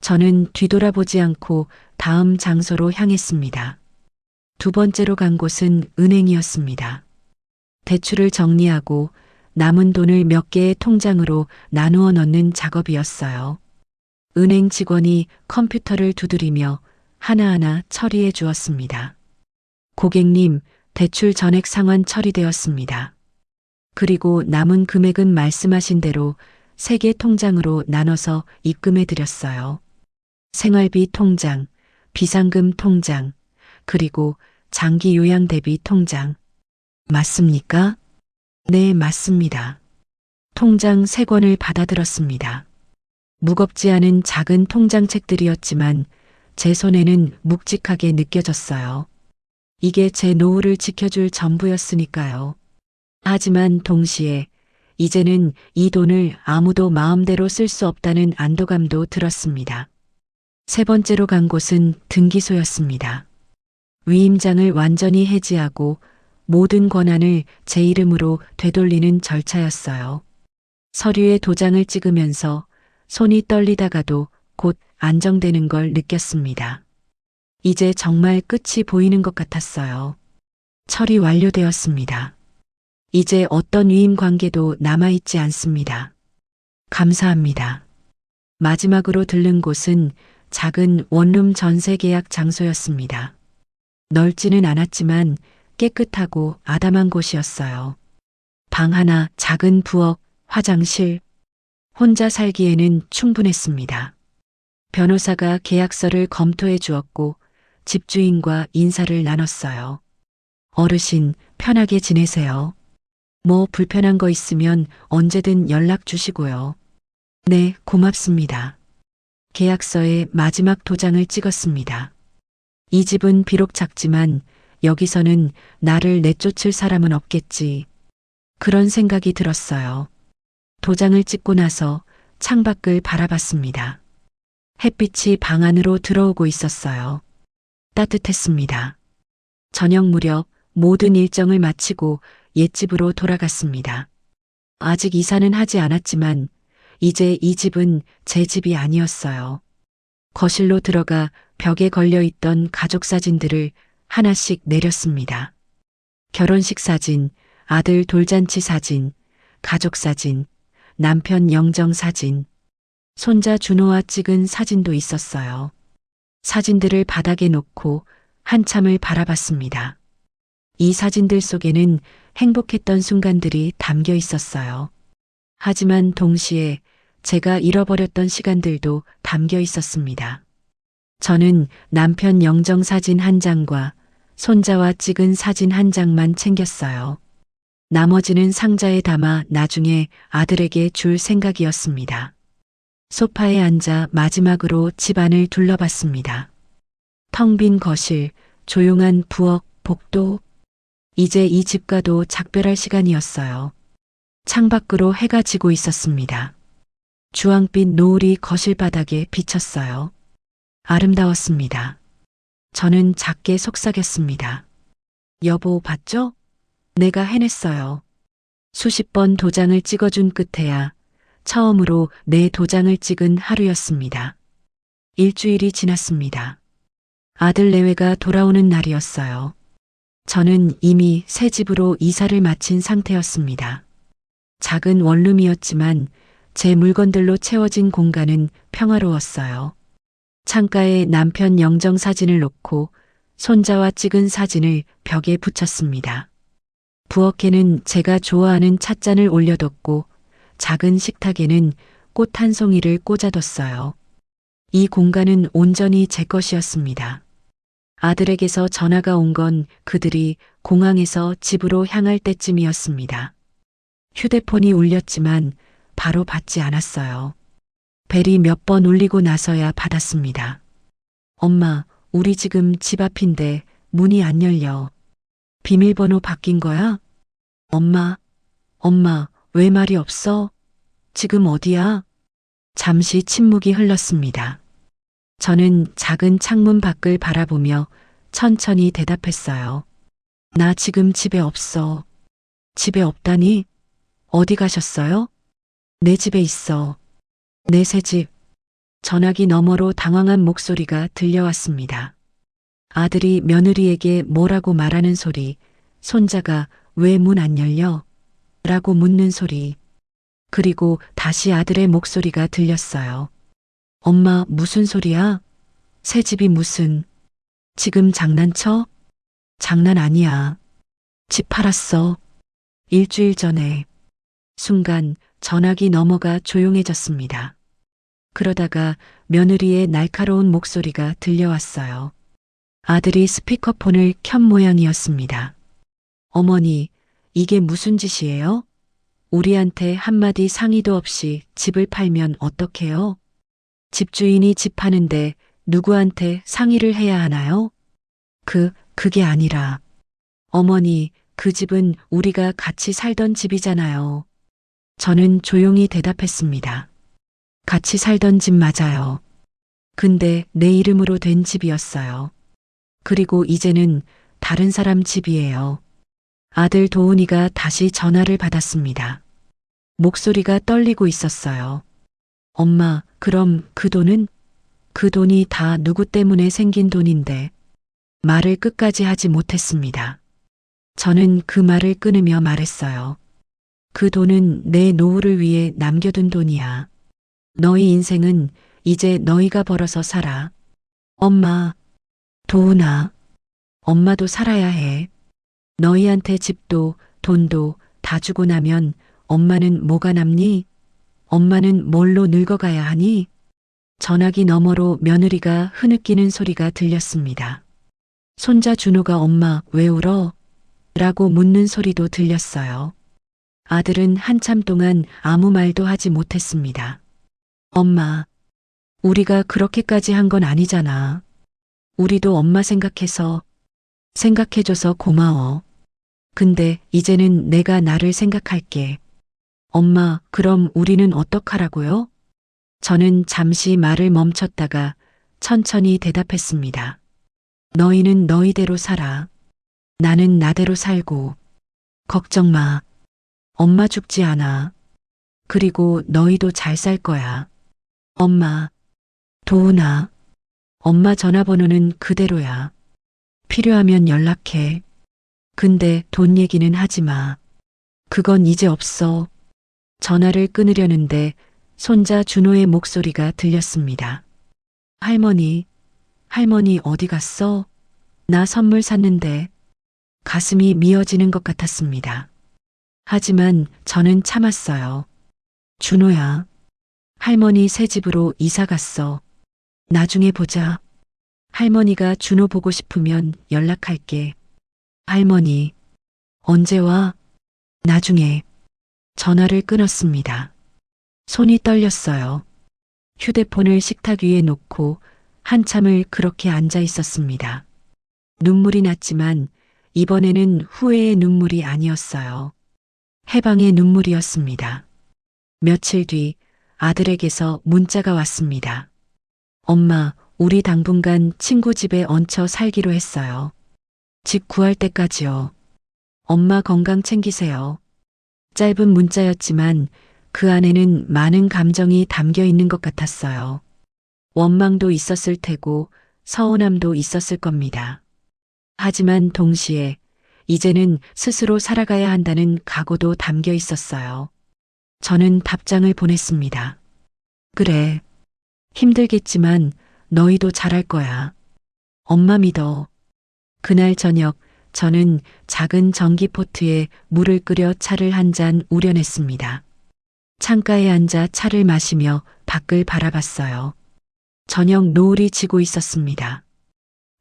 저는 뒤돌아보지 않고 다음 장소로 향했습니다. 두 번째로 간 곳은 은행이었습니다. 대출을 정리하고 남은 돈을 몇 개의 통장으로 나누어 넣는 작업이었어요. 은행 직원이 컴퓨터를 두드리며 하나하나 처리해 주었습니다. 고객님, 대출 전액 상환 처리되었습니다. 그리고 남은 금액은 말씀하신 대로 3개 통장으로 나눠서 입금해 드렸어요. 생활비 통장, 비상금 통장, 그리고 장기 요양 대비 통장. 맞습니까? 네, 맞습니다. 통장 3권을 받아들었습니다. 무겁지 않은 작은 통장책들이었지만 제 손에는 묵직하게 느껴졌어요. 이게 제 노후를 지켜줄 전부였으니까요. 하지만 동시에 이제는 이 돈을 아무도 마음대로 쓸 수 없다는 안도감도 들었습니다. 세 번째로 간 곳은 등기소였습니다. 위임장을 완전히 해지하고 모든 권한을 제 이름으로 되돌리는 절차였어요. 서류에 도장을 찍으면서 손이 떨리다가도 곧 안정되는 걸 느꼈습니다. 이제 정말 끝이 보이는 것 같았어요. 처리 완료되었습니다. 이제 어떤 위임 관계도 남아있지 않습니다. 감사합니다. 마지막으로 들른 곳은 작은 원룸 전세 계약 장소였습니다. 넓지는 않았지만 깨끗하고 아담한 곳이었어요. 방 하나, 작은 부엌, 화장실. 혼자 살기에는 충분했습니다. 변호사가 계약서를 검토해 주었고 집주인과 인사를 나눴어요. 어르신, 편하게 지내세요. 뭐 불편한 거 있으면 언제든 연락 주시고요. 네, 고맙습니다. 계약서에 마지막 도장을 찍었습니다. 이 집은 비록 작지만 여기서는 나를 내쫓을 사람은 없겠지. 그런 생각이 들었어요. 도장을 찍고 나서 창밖을 바라봤습니다. 햇빛이 방 안으로 들어오고 있었어요. 따뜻했습니다. 저녁 무렵 모든 일정을 마치고 옛집으로 돌아갔습니다. 아직 이사는 하지 않았지만 이제 이 집은 제 집이 아니었어요. 거실로 들어가 벽에 걸려 있던 가족 사진들을 하나씩 내렸습니다. 결혼식 사진, 아들 돌잔치 사진, 가족 사진, 남편 영정 사진, 손자 준호와 찍은 사진도 있었어요. 사진들을 바닥에 놓고 한참을 바라봤습니다. 이 사진들 속에는 행복했던 순간들이 담겨 있었어요. 하지만 동시에 제가 잃어버렸던 시간들도 담겨 있었습니다. 저는 남편 영정 사진 한 장과 손자와 찍은 사진 한 장만 챙겼어요. 나머지는 상자에 담아 나중에 아들에게 줄 생각이었습니다. 소파에 앉아 마지막으로 집안을 둘러봤습니다. 텅 빈 거실, 조용한 부엌, 복도. 이제 이 집과도 작별할 시간이었어요. 창밖으로 해가 지고 있었습니다. 주황빛 노을이 거실 바닥에 비쳤어요. 아름다웠습니다. 저는 작게 속삭였습니다. 여보, 봤죠? 내가 해냈어요. 수십 번 도장을 찍어준 끝에야 처음으로 내 도장을 찍은 하루였습니다. 일주일이 지났습니다. 아들 내외가 돌아오는 날이었어요. 저는 이미 새 집으로 이사를 마친 상태였습니다. 작은 원룸이었지만 제 물건들로 채워진 공간은 평화로웠어요. 창가에 남편 영정 사진을 놓고 손자와 찍은 사진을 벽에 붙였습니다. 부엌에는 제가 좋아하는 찻잔을 올려뒀고 작은 식탁에는 꽃 한 송이를 꽂아뒀어요. 이 공간은 온전히 제 것이었습니다. 아들에게서 전화가 온 건 그들이 공항에서 집으로 향할 때쯤이었습니다. 휴대폰이 울렸지만 바로 받지 않았어요. 벨이 몇 번 울리고 나서야 받았습니다. 엄마, 우리 지금 집 앞인데 문이 안 열려. 비밀번호 바뀐 거야? 엄마, 왜 말이 없어? 지금 어디야? 잠시 침묵이 흘렀습니다. 저는 작은 창문 밖을 바라보며 천천히 대답했어요. 나 지금 집에 없어. 집에 없다니? 어디 가셨어요? 내 집에 있어. 내 새 집. 전화기 너머로 당황한 목소리가 들려왔습니다. 아들이 며느리에게 뭐라고 말하는 소리, 손자가 왜 문 안 열려? 라고 묻는 소리. 그리고 다시 아들의 목소리가 들렸어요. 엄마, 무슨 소리야? 새 집이 무슨. 지금 장난쳐? 장난 아니야. 집 팔았어. 일주일 전에. 순간 전화기 너머가 조용해졌습니다. 그러다가 며느리의 날카로운 목소리가 들려왔어요. 아들이 스피커폰을 켠 모양이었습니다. 어머니, 이게 무슨 짓이에요? 우리한테 한마디 상의도 없이 집을 팔면 어떡해요? 집주인이 집 파는데 누구한테 상의를 해야 하나요? 그게 아니라. 어머니, 그 집은 우리가 같이 살던 집이잖아요. 저는 조용히 대답했습니다. 같이 살던 집 맞아요. 근데 내 이름으로 된 집이었어요. 그리고 이제는 다른 사람 집이에요. 아들 도훈이가 다시 전화를 받았습니다. 목소리가 떨리고 있었어요. 엄마, 그럼 그 돈은? 그 돈이 다 누구 때문에 생긴 돈인데. 말을 끝까지 하지 못했습니다. 저는 그 말을 끊으며 말했어요. 그 돈은 내 노후를 위해 남겨둔 돈이야. 너희 인생은 이제 너희가 벌어서 살아. 엄마, 도훈아, 엄마도 살아야 해. 너희한테 집도 돈도 다 주고 나면 엄마는 뭐가 남니? 엄마는 뭘로 늙어가야 하니? 전화기 너머로 며느리가 흐느끼는 소리가 들렸습니다. 손자 준호가 엄마 왜 울어? 라고 묻는 소리도 들렸어요. 아들은 한참 동안 아무 말도 하지 못했습니다. 엄마, 우리가 그렇게까지 한 건 아니잖아. 우리도 엄마 생각해줘서 고마워. 근데 이제는 내가 나를 생각할게. 엄마, 그럼 우리는 어떡하라고요? 저는 잠시 말을 멈췄다가 천천히 대답했습니다. 너희는 너희대로 살아. 나는 나대로 살고. 걱정 마. 엄마 죽지 않아. 그리고 너희도 잘 살 거야. 엄마, 도훈아, 엄마 전화번호는 그대로야. 필요하면 연락해. 근데 돈 얘기는 하지 마. 그건 이제 없어. 전화를 끊으려는데 손자 준호의 목소리가 들렸습니다. 할머니 어디 갔어? 나 선물 샀는데. 가슴이 미어지는 것 같았습니다. 하지만 저는 참았어요. 준호야, 할머니 새 집으로 이사 갔어. 나중에 보자. 할머니가 준호 보고 싶으면 연락할게. 할머니, 언제 와? 나중에. 전화를 끊었습니다. 손이 떨렸어요. 휴대폰을 식탁 위에 놓고 한참을 그렇게 앉아 있었습니다. 눈물이 났지만 이번에는 후회의 눈물이 아니었어요. 해방의 눈물이었습니다. 며칠 뒤 아들에게서 문자가 왔습니다. 엄마, 우리 당분간 친구 집에 얹혀 살기로 했어요. 집 구할 때까지요. 엄마 건강 챙기세요. 짧은 문자였지만 그 안에는 많은 감정이 담겨 있는 것 같았어요. 원망도 있었을 테고 서운함도 있었을 겁니다. 하지만 동시에 이제는 스스로 살아가야 한다는 각오도 담겨 있었어요. 저는 답장을 보냈습니다. 그래. 힘들겠지만 너희도 잘할 거야. 엄마 믿어. 그날 저녁 저는 작은 전기포트에 물을 끓여 차를 한 잔 우려냈습니다. 창가에 앉아 차를 마시며 밖을 바라봤어요. 저녁 노을이 지고 있었습니다.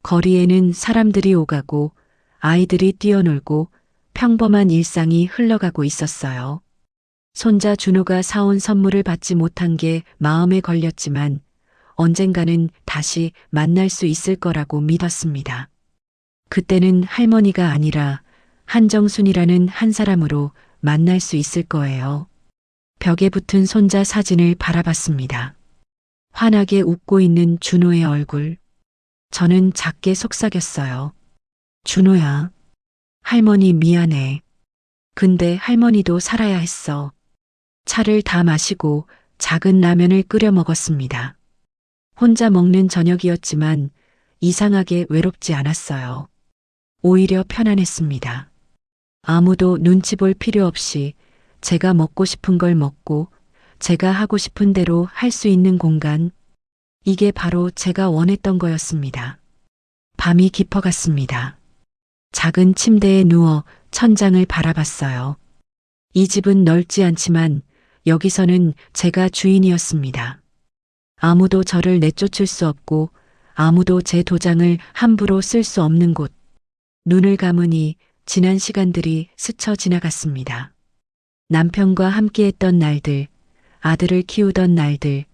거리에는 사람들이 오가고 아이들이 뛰어놀고 평범한 일상이 흘러가고 있었어요. 손자 준호가 사온 선물을 받지 못한 게 마음에 걸렸지만 언젠가는 다시 만날 수 있을 거라고 믿었습니다. 그때는 할머니가 아니라 한정순이라는 한 사람으로 만날 수 있을 거예요. 벽에 붙은 손자 사진을 바라봤습니다. 환하게 웃고 있는 준호의 얼굴. 저는 작게 속삭였어요. 준호야, 할머니 미안해. 근데 할머니도 살아야 했어. 차를 다 마시고 작은 라면을 끓여 먹었습니다. 혼자 먹는 저녁이었지만 이상하게 외롭지 않았어요. 오히려 편안했습니다. 아무도 눈치 볼 필요 없이 제가 먹고 싶은 걸 먹고 제가 하고 싶은 대로 할 수 있는 공간. 이게 바로 제가 원했던 거였습니다. 밤이 깊어갔습니다. 작은 침대에 누워 천장을 바라봤어요. 이 집은 넓지 않지만 여기서는 제가 주인이었습니다. 아무도 저를 내쫓을 수 없고 아무도 제 도장을 함부로 쓸 수 없는 곳. 눈을 감으니 지난 시간들이 스쳐 지나갔습니다. 남편과 함께했던 날들, 아들을 키우던 날들,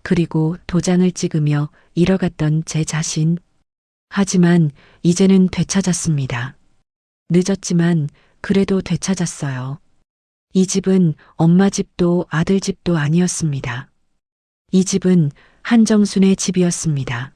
그리고 도장을 찍으며 잃어갔던 제 자신. 하지만 이제는 되찾았습니다. 늦었지만 그래도 되찾았어요. 이 집은 엄마 집도 아들 집도 아니었습니다. 이 집은 한정순의 집이었습니다.